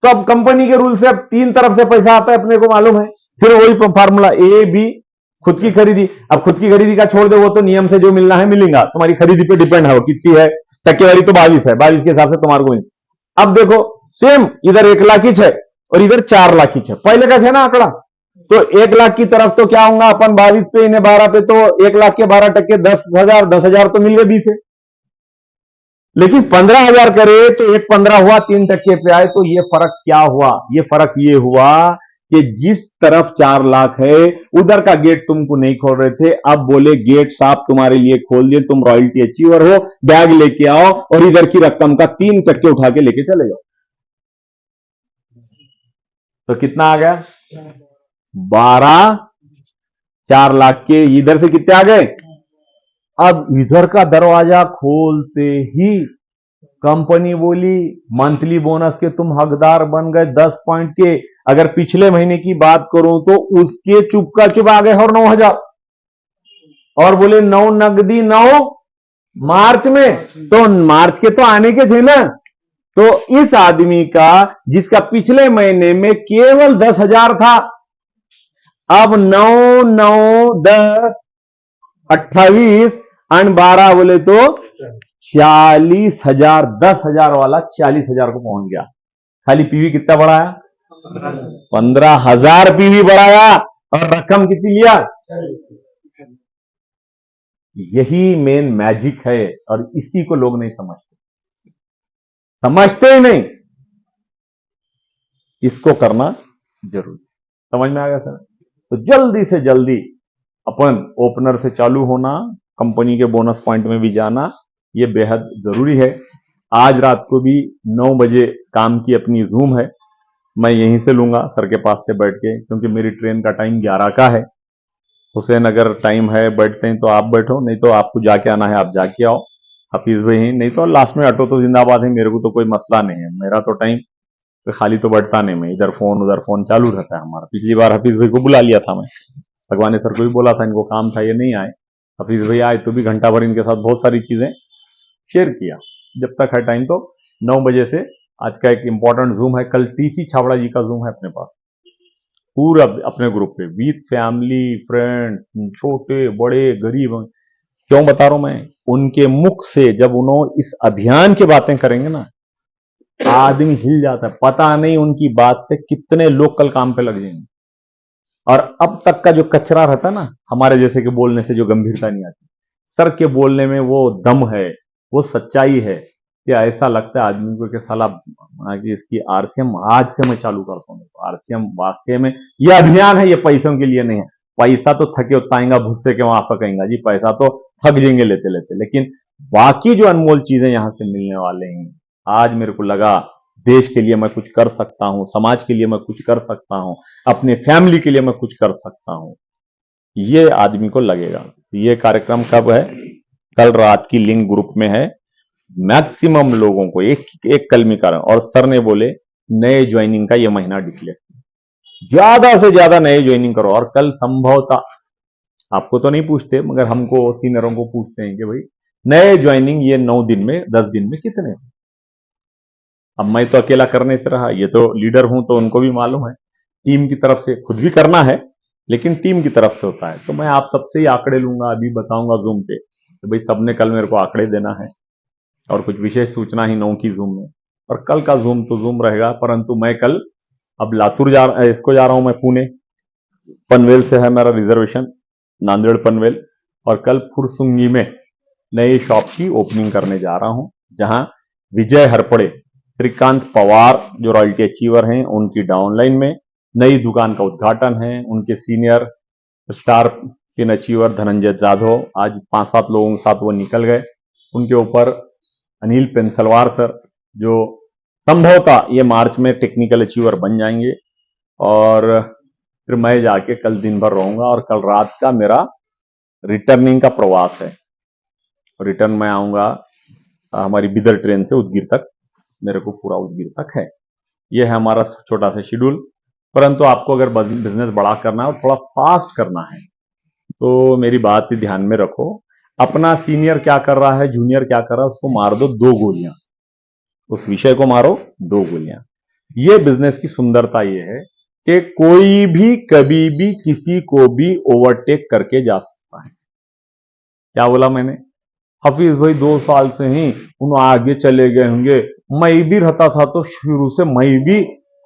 तो अब कंपनी के रूल से अब 3 तरफ से पैसा आता है, अपने को मालूम है। फिर वही फार्मूला A B, खुद की खरीदी। अब खुद की खरीदी का छोड़ दो, वो तो नियम से जो मिलना है मिलेगा, तुम्हारी खरीदी पे डिपेंड है वो कितनी है, टक्केवारी तो 22 है, 22 के हिसाब से तुम्हारे को मिले। अब देखो सेम, इधर 1 लाख ही है और इधर 4 लाख ही है, पहले का है ना आंकड़ा। तो 1 लाख की तरफ तो क्या होगा, अपन 22 पे इन्हें 12 पे, तो 1 लाख के 12%, 10,000, 10,000 तो मिल गए 20 से। लेकिन 15,000 करे तो 1.15 हुआ, 3% पे आए, तो ये फर्क क्या हुआ, ये फर्क ये हुआ कि जिस तरफ 4 लाख है उधर का गेट तुमको नहीं खोल रहे थे, अब बोले गेट साहब तुम्हारे लिए खोल दिए, तुम रॉयल्टी अचीवर हो, बैग लेके आओ और इधर की रकम का 3% उठा के लेके चले जाओ। तो कितना आ गया, 12, 4 लाख के इधर से कितने आ गए अब इधर का दरवाजा खोलते ही कंपनी बोली मंथली बोनस के तुम हकदार बन गए 10 पॉइंट के। अगर पिछले महीने की बात करूं तो उसके चुप का चुप आ गए और 9,000, और बोले 9 नकदी 9 मार्च में, तो मार्च के तो आने के थे ना। तो इस आदमी का जिसका पिछले महीने में केवल 10,000 था, अब 9 9 10 28 और 12 बोले तो 40,000, 10,000 वाला 40,000 को पहुंच गया। खाली पीवी कितना बढ़ाया? 15,000 पीवी बढ़ाया, और रकम कितनी लिया? यही मेन मैजिक है, और इसी को लोग नहीं समझते ही नहीं। इसको करना जरूरी। समझ में आ गया सर? तो जल्दी से जल्दी अपन ओपनर से चालू होना, कंपनी के बोनस पॉइंट में भी जाना, ये बेहद जरूरी है। आज रात को भी 9 बजे काम की अपनी जूम है, मैं यहीं से लूंगा सर के पास से बैठ के, क्योंकि मेरी ट्रेन का टाइम 11 का है। हुसैन अगर टाइम है बैठते हैं तो आप बैठो, नहीं तो आपको जाके आना है आप जाके आओ। हफीज भाई नहीं तो लास्ट में ऑटो तो जिंदाबाद है, मेरे को तो कोई मसला नहीं है। मेरा तो टाइम तो खाली तो बैठता नहीं, मैं इधर फोन उधर फोन चालू रहता है हमारा। पिछली बार हफीज भाई को बुला लिया था मैं, भगवान सर को भी बोला था, इनको काम था ये नहीं आए। हफीज भाई आए तो भी घंटा भर इनके साथ बहुत सारी चीजें शेयर किया। जब तक है टाइम तो 9 बजे से आज का एक इंपॉर्टेंट जूम है। कल टीसी छाबड़ा जी का जूम है अपने पास, पूरा अपने ग्रुप पे, विद फैमिली फ्रेंड्स, छोटे बड़े गरीब। क्यों बता रहा हूं मैं? उनके मुख से जब उन्होंने इस अभियान की बातें करेंगे ना, आदमी हिल जाता है। पता नहीं उनकी बात से कितने लोग कल काम पे लग जाएंगे। और अब तक का जो कचरा रहता है ना, हमारे जैसे के बोलने से जो गंभीरता नहीं आती, सर के बोलने में वो दम है, वो सच्चाई है कि ऐसा लगता है आदमी को कि साला कि इसकी आरसीएम आज से मैं चालू करता हूँ। आरसीएम वाकई में ये अभियान है, ये पैसों के लिए नहीं है। पैसा तो थके उताएंगा, भुस्से के वहां पकेगा जी, पैसा तो थक जाएंगे लेते लेते, लेकिन बाकी जो अनमोल चीजें यहां से मिलने वाले हैं। आज मेरे को लगा देश के लिए मैं कुछ कर सकता हूं, समाज के लिए मैं कुछ कर सकता हूं, अपने फैमिली के लिए मैं कुछ कर सकता हूं, ये आदमी को लगेगा। ये कार्यक्रम कब है? कल रात की लिंक ग्रुप में है। मैक्सिमम लोगों को एक कल में कारण, और सर ने बोले नए ज्वाइनिंग का ये महीना डिक्लेयर, ज्यादा से ज्यादा नए ज्वाइनिंग करो। और कल संभवतः आपको तो नहीं पूछते, मगर हमको सीनियरों को पूछते हैं कि भाई नए ज्वाइनिंग ये 9 दिन में 10 दिन में कितने? अब मैं तो अकेला करने से रहा, ये तो लीडर हूं तो उनको भी मालूम है, टीम की तरफ से खुद भी करना है, लेकिन टीम की तरफ से होता है। तो मैं आप सबसे ही आंकड़े लूंगा, अभी बताऊंगा जूम पे, तो भाई सबने कल मेरे को आंकड़े देना है, और कुछ विशेष सूचना ही 9 की जूम में। और कल का जूम तो जूम रहेगा, परंतु मैं कल अब लातूर जा रहा हूं मैं, पुणे पनवेल से है मेरा रिजर्वेशन, नांदेड़ पनवेल, और कल फुरसुंगी में नई शॉप की ओपनिंग करने जा रहा हूं, जहां विजय हरपड़े, श्रीकांत पवार जो रॉयल्टी अचीवर हैं, उनकी डाउनलाइन में नई दुकान का उद्घाटन है। उनके senior star pin achiever Dhananjay Jadhav आज 5-7 लोगों के साथ वो निकल गए। उनके ऊपर अनिल पेंसलवार सर, जो संभवतः ये मार्च में टेक्निकल अचीवर बन जाएंगे। और फिर मैं जाके कल दिन भर रहूंगा, और कल रात का मेरा रिटर्निंग का प्रवास है। रिटर्न में आऊंगा हमारी बिदर ट्रेन से उदगीर तक, मेरे को पूरा उदगीर तक है। यह है हमारा छोटा सा शेड्यूल। परंतु आपको अगर बिजनेस बड़ा करना है और थोड़ा फास्ट करना है, तो मेरी बात ही ध्यान में रखो। अपना सीनियर क्या कर रहा है, जूनियर क्या कर रहा है, उसको मार दो 2 गोलियां, उस विषय को मारो 2 गोलियां। ये बिजनेस की सुंदरता ये है कि कोई भी कभी भी किसी को भी ओवरटेक करके जा सकता है। क्या बोला मैंने? हफीज भाई 2 साल से ही उन आगे चले गए होंगे, मैं भी रहता था तो शुरू से मैं भी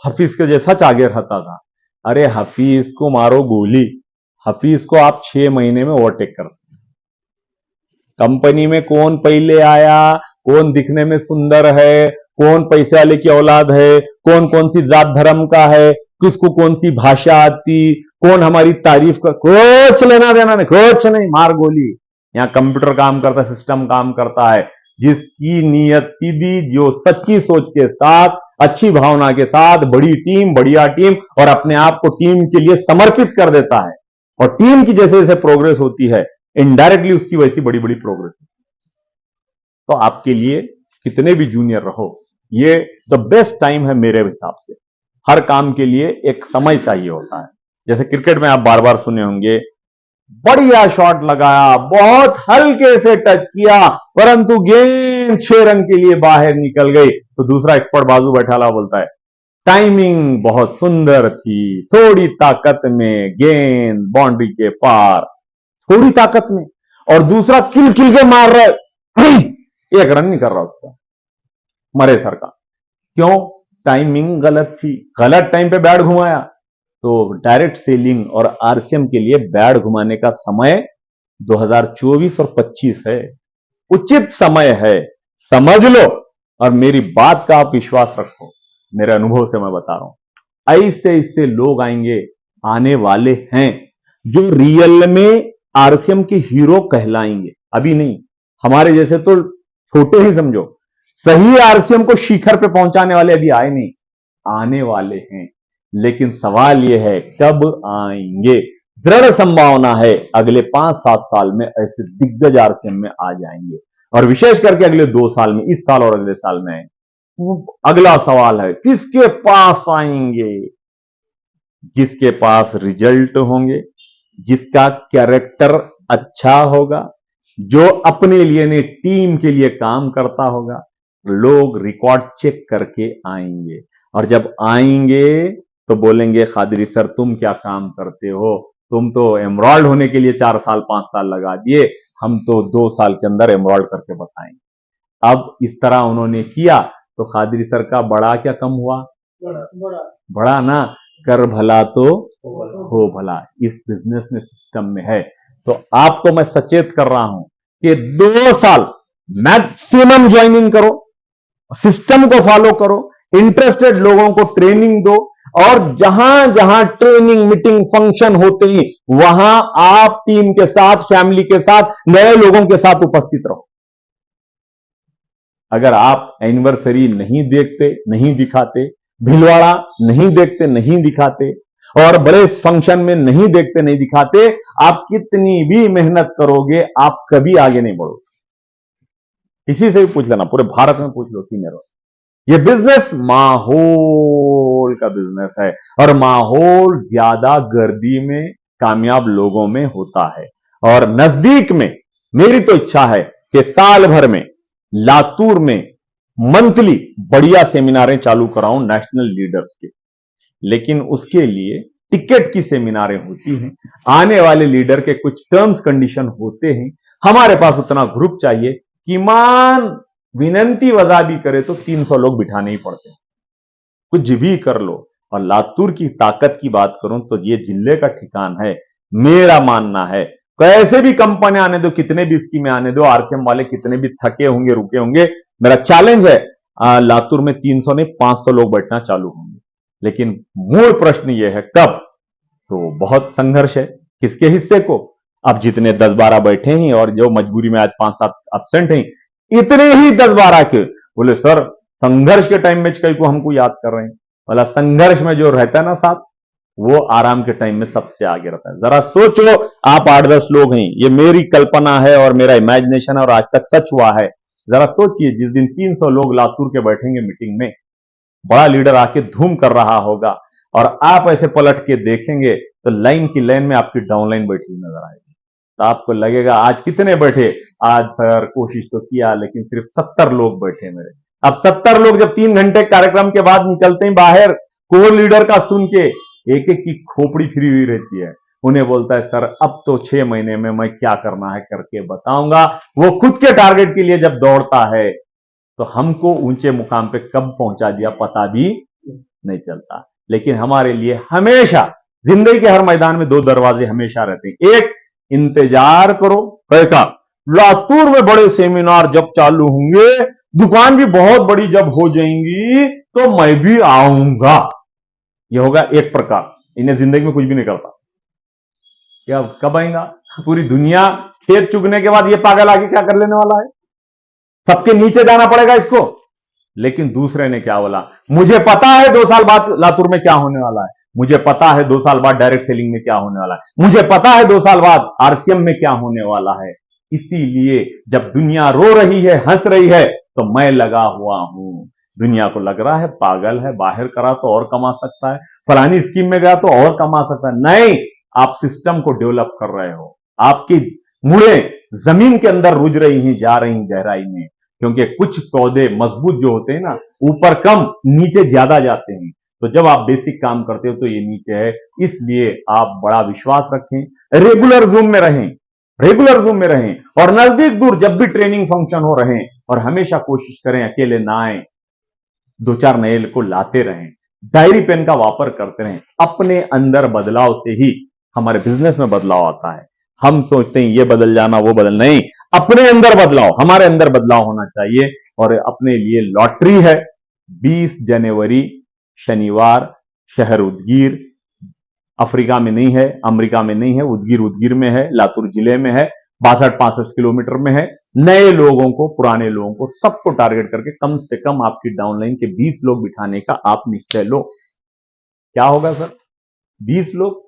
हफीज के जैसा आगे रहता था। अरे हफीज को मारो गोली, हफीज को आप 6 महीने में ओवरटेक कर। कंपनी में कौन पहले आया, कौन दिखने में सुंदर है, कौन पैसे वाले की औलाद है, कौन कौन सी जात धर्म का है, किसको कौन सी भाषा आती, कौन हमारी तारीफ कर, कुछ लेना देना नहीं, कुछ नहीं, मार गोली। यहाँ कंप्यूटर काम करता है, सिस्टम काम करता है। जिसकी नीयत सीधी, जो सच्ची सोच के साथ, अच्छी भावना के साथ, बड़ी टीम, बढ़िया टीम, और अपने आप को टीम के लिए समर्पित कर देता है, और टीम की जैसे जैसे प्रोग्रेस होती है, इनडायरेक्टली उसकी वैसी बड़ी बड़ी प्रोग्रेस। तो आपके लिए कितने भी जूनियर रहो, ये द बेस्ट टाइम है मेरे हिसाब से। हर काम के लिए एक समय चाहिए होता है। जैसे क्रिकेट में आप बार बार सुने होंगे, बढ़िया शॉट लगाया, बहुत हल्के से टच किया, परंतु गेंद 6 रन के लिए बाहर निकल गई, तो दूसरा एक्सपर्ट बाजू बैठा हुआ बोलता है टाइमिंग बहुत सुंदर थी, थोड़ी ताकत में गेंद बाउंड्री के पार, थोड़ी ताकत में। और दूसरा किल किल के मार रहा है, 1 रन नहीं कर रहा उसका, मरे सर का। क्यों? टाइमिंग गलत थी, गलत टाइम पे बैट घुमाया। तो डायरेक्ट सेलिंग और आरसीएम के लिए बैट घुमाने का समय 2024 और 25 है, उचित समय है, समझ लो। और मेरी बात का आप विश्वास रखो, मेरे अनुभव से मैं बता रहा हूं, ऐसे ऐसे लोग आएंगे, आने वाले हैं, जो रियल में आरसीएम के हीरो कहलाएंगे। अभी नहीं, हमारे जैसे तो छोटे ही समझो, सही आरसीएम को शिखर पे पहुंचाने वाले अभी आए नहीं, आने वाले हैं। लेकिन सवाल यह है कब आएंगे। दृढ़ संभावना है अगले 5-7 साल में ऐसे दिग्गज आरसीएम में आ जाएंगे, और विशेष करके अगले 2 साल में, इस साल और अगले साल में आएंगे। अगला सवाल है किसके पास आएंगे? जिसके पास रिजल्ट होंगे, जिसका कैरेक्टर अच्छा होगा, जो अपने लिए नहीं टीम के लिए काम करता होगा। लोग रिकॉर्ड चेक करके आएंगे, और जब आएंगे तो बोलेंगे खादरी सर तुम क्या काम करते हो, तुम तो एमराल्ड होने के लिए 4 साल 5 साल लगा दिए, हम तो 2 साल के अंदर एमराल्ड करके बताएंगे। अब इस तरह उन्होंने किया तो खादरी सर का बड़ा क्या कम हुआ? बड़ा ना, कर भला तो हो भला, इस बिजनेस में सिस्टम में है। तो आपको मैं सचेत कर रहा हूं कि 2 साल मैक्सिमम ज्वाइनिंग करो, सिस्टम को फॉलो करो, इंटरेस्टेड लोगों को ट्रेनिंग दो, और जहां जहां ट्रेनिंग मीटिंग फंक्शन होते हैं वहां आप टीम के साथ, फैमिली के साथ, नए लोगों के साथ उपस्थित रहो। अगर आप एनिवर्सरी नहीं देखते, नहीं दिखाते, भिलवाड़ा नहीं देखते, नहीं दिखाते, और बड़े फंक्शन में नहीं देखते, नहीं दिखाते, आप कितनी भी मेहनत करोगे आप कभी आगे नहीं बढ़ोगे। किसी से भी पूछ लेना, पूरे भारत में पूछ लो, सीनियर। ये बिजनेस माहौल का बिजनेस है, और माहौल ज्यादा गर्दी में कामयाब लोगों में होता है। और नजदीक में मेरी तो इच्छा है कि साल भर में लातूर में मंथली बढ़िया सेमिनारें चालू कराऊं नेशनल लीडर्स के। लेकिन उसके लिए टिकट की सेमिनारें होती हैं, आने वाले लीडर के कुछ टर्म्स कंडीशन होते हैं। हमारे पास उतना ग्रुप चाहिए कि मान विनंती वजह भी करे तो 300 लोग बिठाने ही पड़ते हैं, कुछ भी कर लो। और लातूर की ताकत की बात करूं तो ये जिले का ठिकान है। मेरा मानना है कैसे भी कंपनी आने दो, कितने भी स्कीमें आने दो, आरसीएम वाले कितने भी थके होंगे, रुके होंगे, मेरा चैलेंज है लातूर में 300 नहीं 500 लोग बैठना चालू होंगे। लेकिन मूल प्रश्न यह है कब? तो बहुत संघर्ष है, किसके हिस्से को? अब जितने 10-12 बैठे हैं और जो मजबूरी में आज 5-7 एब्सेंट हैं, इतने ही 10-12 के बोले सर संघर्ष के टाइम में कई को हमको याद कर रहे हैं। वाला संघर्ष में जो रहता है ना साथ, वो आराम के टाइम में सबसे आगे रहता है। जरा सोचो, आप 8-10 लोग हैं, ये मेरी कल्पना है और मेरा इमेजिनेशन है और आज तक सच हुआ है। जरा सोचिए जिस दिन 300 लोग लातूर के बैठेंगे मीटिंग में, बड़ा लीडर आके धूम कर रहा होगा, और आप ऐसे पलट के देखेंगे तो लाइन की लाइन में आपकी डाउनलाइन बैठी हुई नजर आएगी। तो आपको लगेगा आज कितने बैठे? आज सर कोशिश तो किया लेकिन सिर्फ 70 लोग बैठे मेरे। अब 70 लोग जब 3 घंटे कार्यक्रम के बाद निकलते हैं बाहर, कोर लीडर का सुन के एक एक की खोपड़ी फिरी हुई रहती है। उन्हें बोलता है सर अब तो 6 महीने में मैं क्या करना है करके बताऊंगा। वो खुद के टारगेट के लिए जब दौड़ता है तो हमको ऊंचे मुकाम पे कब पहुंचा दिया पता भी नहीं चलता। लेकिन हमारे लिए हमेशा जिंदगी के हर मैदान में 2 दरवाजे हमेशा रहते हैं। एक, इंतजार करो पैसा, लातूर में बड़े सेमिनार जब चालू होंगे, दुकान भी बहुत बड़ी जब हो जाएंगी तो मैं भी आऊंगा। यह होगा एक प्रकार। इन्हें जिंदगी में कुछ भी नहीं करता, क्या कब आएगा? पूरी दुनिया खेत चुगने के बाद ये पागल आगे क्या कर लेने वाला है? सबके नीचे जाना पड़ेगा इसको। लेकिन दूसरे ने क्या बोला, मुझे पता है 2 साल बाद लातूर में क्या होने वाला है, मुझे पता है 2 साल बाद डायरेक्ट सेलिंग में क्या होने वाला है, मुझे पता है 2 साल बाद आरसीएम में क्या होने वाला है। इसीलिए जब दुनिया रो रही है, हंस रही है, तो मैं लगा हुआ हूं। दुनिया को लग रहा है पागल है, बाहर करा तो और कमा सकता है, फलानी स्कीम में गया तो और कमा सकता है। नहीं, आप सिस्टम को डेवलप कर रहे हो। आपकी मुड़े जमीन के अंदर रुझ रही हैं, जा रही हैं गहराई में, क्योंकि कुछ पौधे मजबूत जो होते हैं ना, ऊपर कम नीचे ज्यादा जाते हैं। तो जब आप बेसिक काम करते हो तो ये नीचे है। इसलिए आप बड़ा विश्वास रखें, रेगुलर जूम में रहें, रेगुलर जूम में रहें, और नजदीक दूर जब भी ट्रेनिंग फंक्शन हो रहें, और हमेशा कोशिश करें अकेले ना आए, 2-4 नए को लाते रहें, डायरी पेन का वापर करते रहें। अपने अंदर बदलाव से ही हमारे बिजनेस में बदलाव आता है। हम सोचते हैं ये बदल जाना वो बदल, नहीं, अपने अंदर बदलाव, हमारे अंदर बदलाव होना चाहिए। और अपने लिए लॉटरी है, 20 जनवरी शनिवार, शहर उदगीर, अफ्रीका में नहीं है, अमेरिका में नहीं है, उदगीर में है, लातूर जिले में है, 62-65 किलोमीटर में है। नए लोगों को, पुराने लोगों को, सबको टारगेट करके कम से कम आपकी डाउनलाइन के 20 लोग बिठाने का आप निश्चय लो। क्या होगा सर? 20 लोग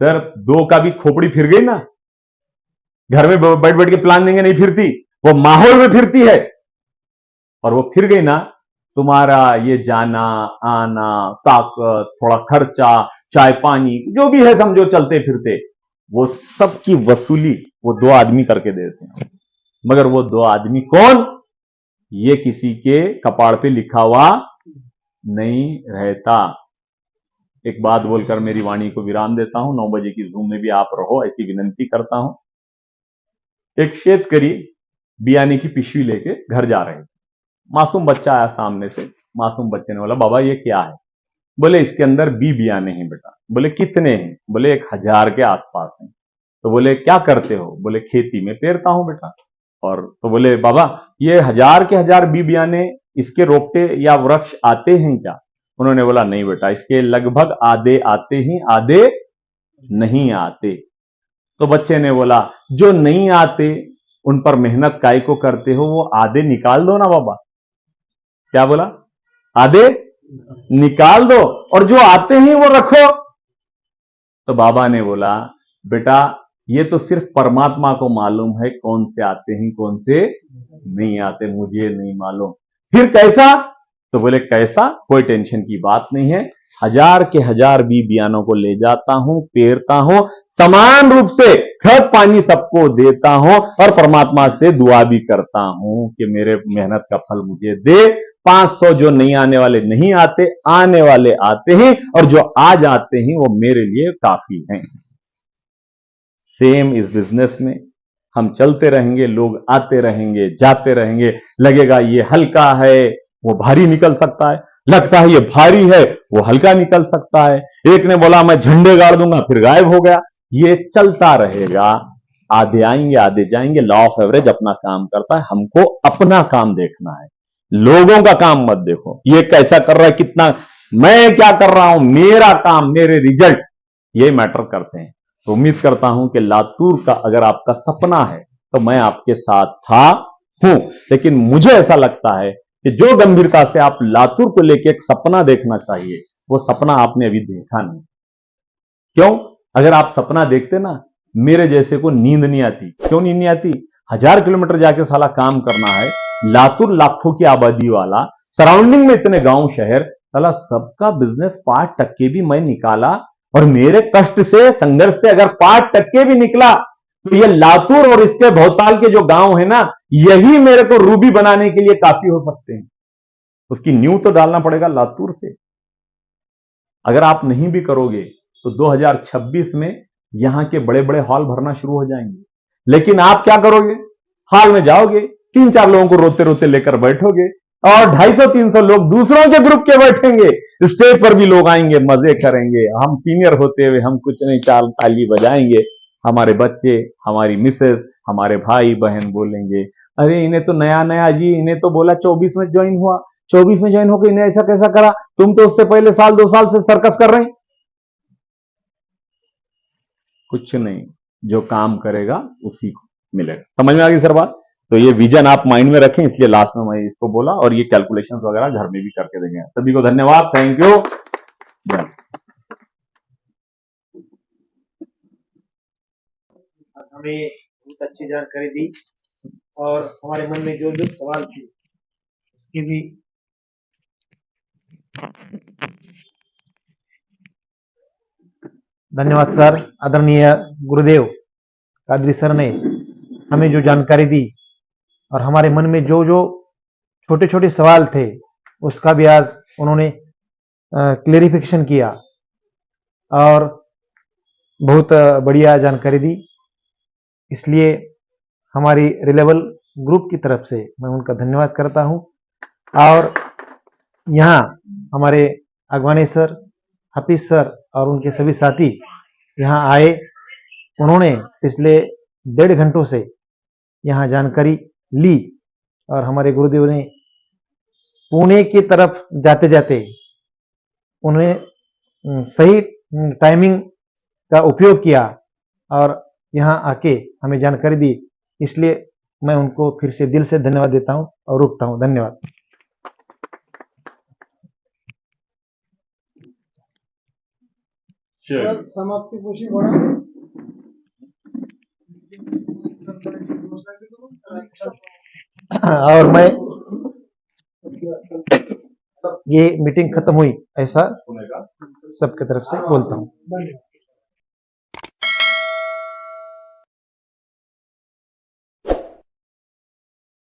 सर, 2 का भी खोपड़ी फिर गई ना, घर में बैठ बैठ के प्लान देंगे नहीं फिरती, वो माहौल में फिरती है, और वो फिर गई ना, तुम्हारा ये जाना आना, ताकत, थोड़ा खर्चा, चाय पानी जो भी है समझो चलते फिरते, वो सब की वसूली वो 2 आदमी करके देते हैं। मगर वो 2 आदमी कौन, ये किसी के कपाड़ पे लिखा हुआ नहीं रहता। एक बात बोलकर मेरी वाणी को विराम देता हूं। 9 बजे की जूम में भी आप रहो, ऐसी विनंती करता हूं। एक शेतकरी बियाने की पिशवी लेके घर जा रहे थे। मासूम बच्चा आया सामने से। मासूम बच्चे ने बोला, बाबा ये क्या है? बोले, इसके अंदर बियाने हैं बेटा। बोले, कितने हैं? बोले, 1000 के आसपास हैं। तो बोले, क्या करते हो? बोले, खेती में पेरता हूं बेटा। और तो बोले, बाबा ये 1000 के 1000 बियाने, इसके रोपटे या वृक्ष आते हैं क्या? उन्होंने बोला, नहीं बेटा, इसके लगभग आधे आते हैं, आधे नहीं आते। तो बच्चे ने बोला, जो नहीं आते उन पर मेहनत काय को करते हो, वो आधे निकाल दो ना बाबा। क्या बोला? आधे निकाल दो, और जो आते हैं वो रखो। तो बाबा ने बोला, बेटा ये तो सिर्फ परमात्मा को मालूम है कौन से आते हैं कौन से नहीं आते, मुझे नहीं मालूम। फिर कैसा? तो बोले, कैसा? कोई टेंशन की बात नहीं है, 1000 के 1000 बियानों को ले जाता हूं, पेरता हूं, समान रूप से खाद पानी सबको देता हूं, और परमात्मा से दुआ भी करता हूं कि मेरे मेहनत का फल मुझे दे। 500 जो नहीं आने वाले नहीं आते, आने वाले आते हैं, और जो आ जाते हैं वो मेरे लिए काफी हैं। सेम इस बिजनेस में हम चलते रहेंगे, लोग आते रहेंगे, जाते रहेंगे। लगेगा ये हल्का है, वो भारी निकल सकता है, लगता है ये भारी है, वो हल्का निकल सकता है। एक ने बोला मैं झंडे गाड़ दूंगा, फिर गायब हो गया। ये चलता रहेगा, आधे आएंगे आधे जाएंगे। लॉ ऑफ एवरेज अपना काम करता है, हमको अपना काम देखना है, लोगों का काम मत देखो। ये कैसा कर रहा है, कितना, मैं क्या कर रहा हूं, मेरा काम, मेरे रिजल्ट, ये मैटर करते हैं। तो उम्मीद करता हूं कि लातूर का अगर आपका सपना है तो मैं आपके साथ था, हूं। लेकिन मुझे ऐसा लगता है कि जो गंभीरता से आप लातूर को लेकर एक सपना देखना चाहिए, वो सपना आपने अभी देखा नहीं। क्यों? अगर आप सपना देखते ना, मेरे जैसे को नींद नहीं आती। क्यों नींद नहीं आती? 1000 किलोमीटर जाके साला काम करना है, लातूर लाखों की आबादी वाला, सराउंडिंग में इतने गांव शहर, साला सबका बिजनेस 5% भी मैं निकाला, और मेरे कष्ट से, संघर्ष से अगर 5% भी निकला, तो ये लातूर और इसके भौताल के जो गांव है ना, यही मेरे को रूबी बनाने के लिए काफी हो सकते हैं। उसकी नींव तो डालना पड़ेगा लातूर से। अगर आप नहीं भी करोगे तो 2026 में यहां के बड़े बड़े हॉल भरना शुरू हो जाएंगे। लेकिन आप क्या करोगे? हॉल में जाओगे, 3-4 लोगों को रोते रोते लेकर बैठोगे, और 250-300 लोग दूसरों के ग्रुप के बैठेंगे। स्टेज पर भी लोग आएंगे, मजे करेंगे। हम सीनियर होते हुए हम कुछ नहीं, चाल ताली बजाएंगे। हमारे बच्चे, हमारी मिसेस, हमारे भाई बहन बोलेंगे, अरे इन्हें तो नया नया जी, इन्हें तो बोला 24 में ज्वाइन हुआ, 24 में ज्वाइन होकर इन्हें ऐसा कैसा करा, तुम तो उससे पहले साल 2 साल से सर्कस कर रहे हैं। कुछ नहीं, जो काम करेगा उसी को मिलेगा। समझ में आ गई सर बात? तो ये विजन आप माइंड में रखें, इसलिए लास्ट में मैं इसको बोला, और ये कैलकुलेशंस वगैरह घर में भी करके देंगे। सभी को धन्यवाद, थैंक यू। हमें बहुत अच्छी जानकारी दी और हमारे मन में जो जो सवाल थे उसकी भी धन्यवाद सर। आदरणीय गुरुदेव कादरी सर ने हमें जो जानकारी दी और हमारे मन में जो जो छोटे छोटे सवाल थे उसका भी आज उन्होंने क्लेरिफिकेशन किया और बहुत बढ़िया जानकारी दी। इसलिए हमारी रिलेबल ग्रुप की तरफ से मैं उनका धन्यवाद करता हूं। और यहाँ हमारे अगवानी सर, हफीज सर और उनके सभी साथी यहाँ आए। उन्होंने पिछले 1.5 घंटों से यहाँ जानकारी ली और हमारे गुरुदेव ने पुणे की तरफ जाते जाते उन्हें सही टाइमिंग का उपयोग किया और यहाँ आके हमें जानकारी दी। इसलिए मैं उनको फिर से दिल से धन्यवाद देता हूं और रुकता हूं। धन्यवाद। सर समाप्ति पोषी बड़ा और मैं ये मीटिंग खत्म हुई ऐसा सबके तरफ से बोलता हूं। धन्यवाद।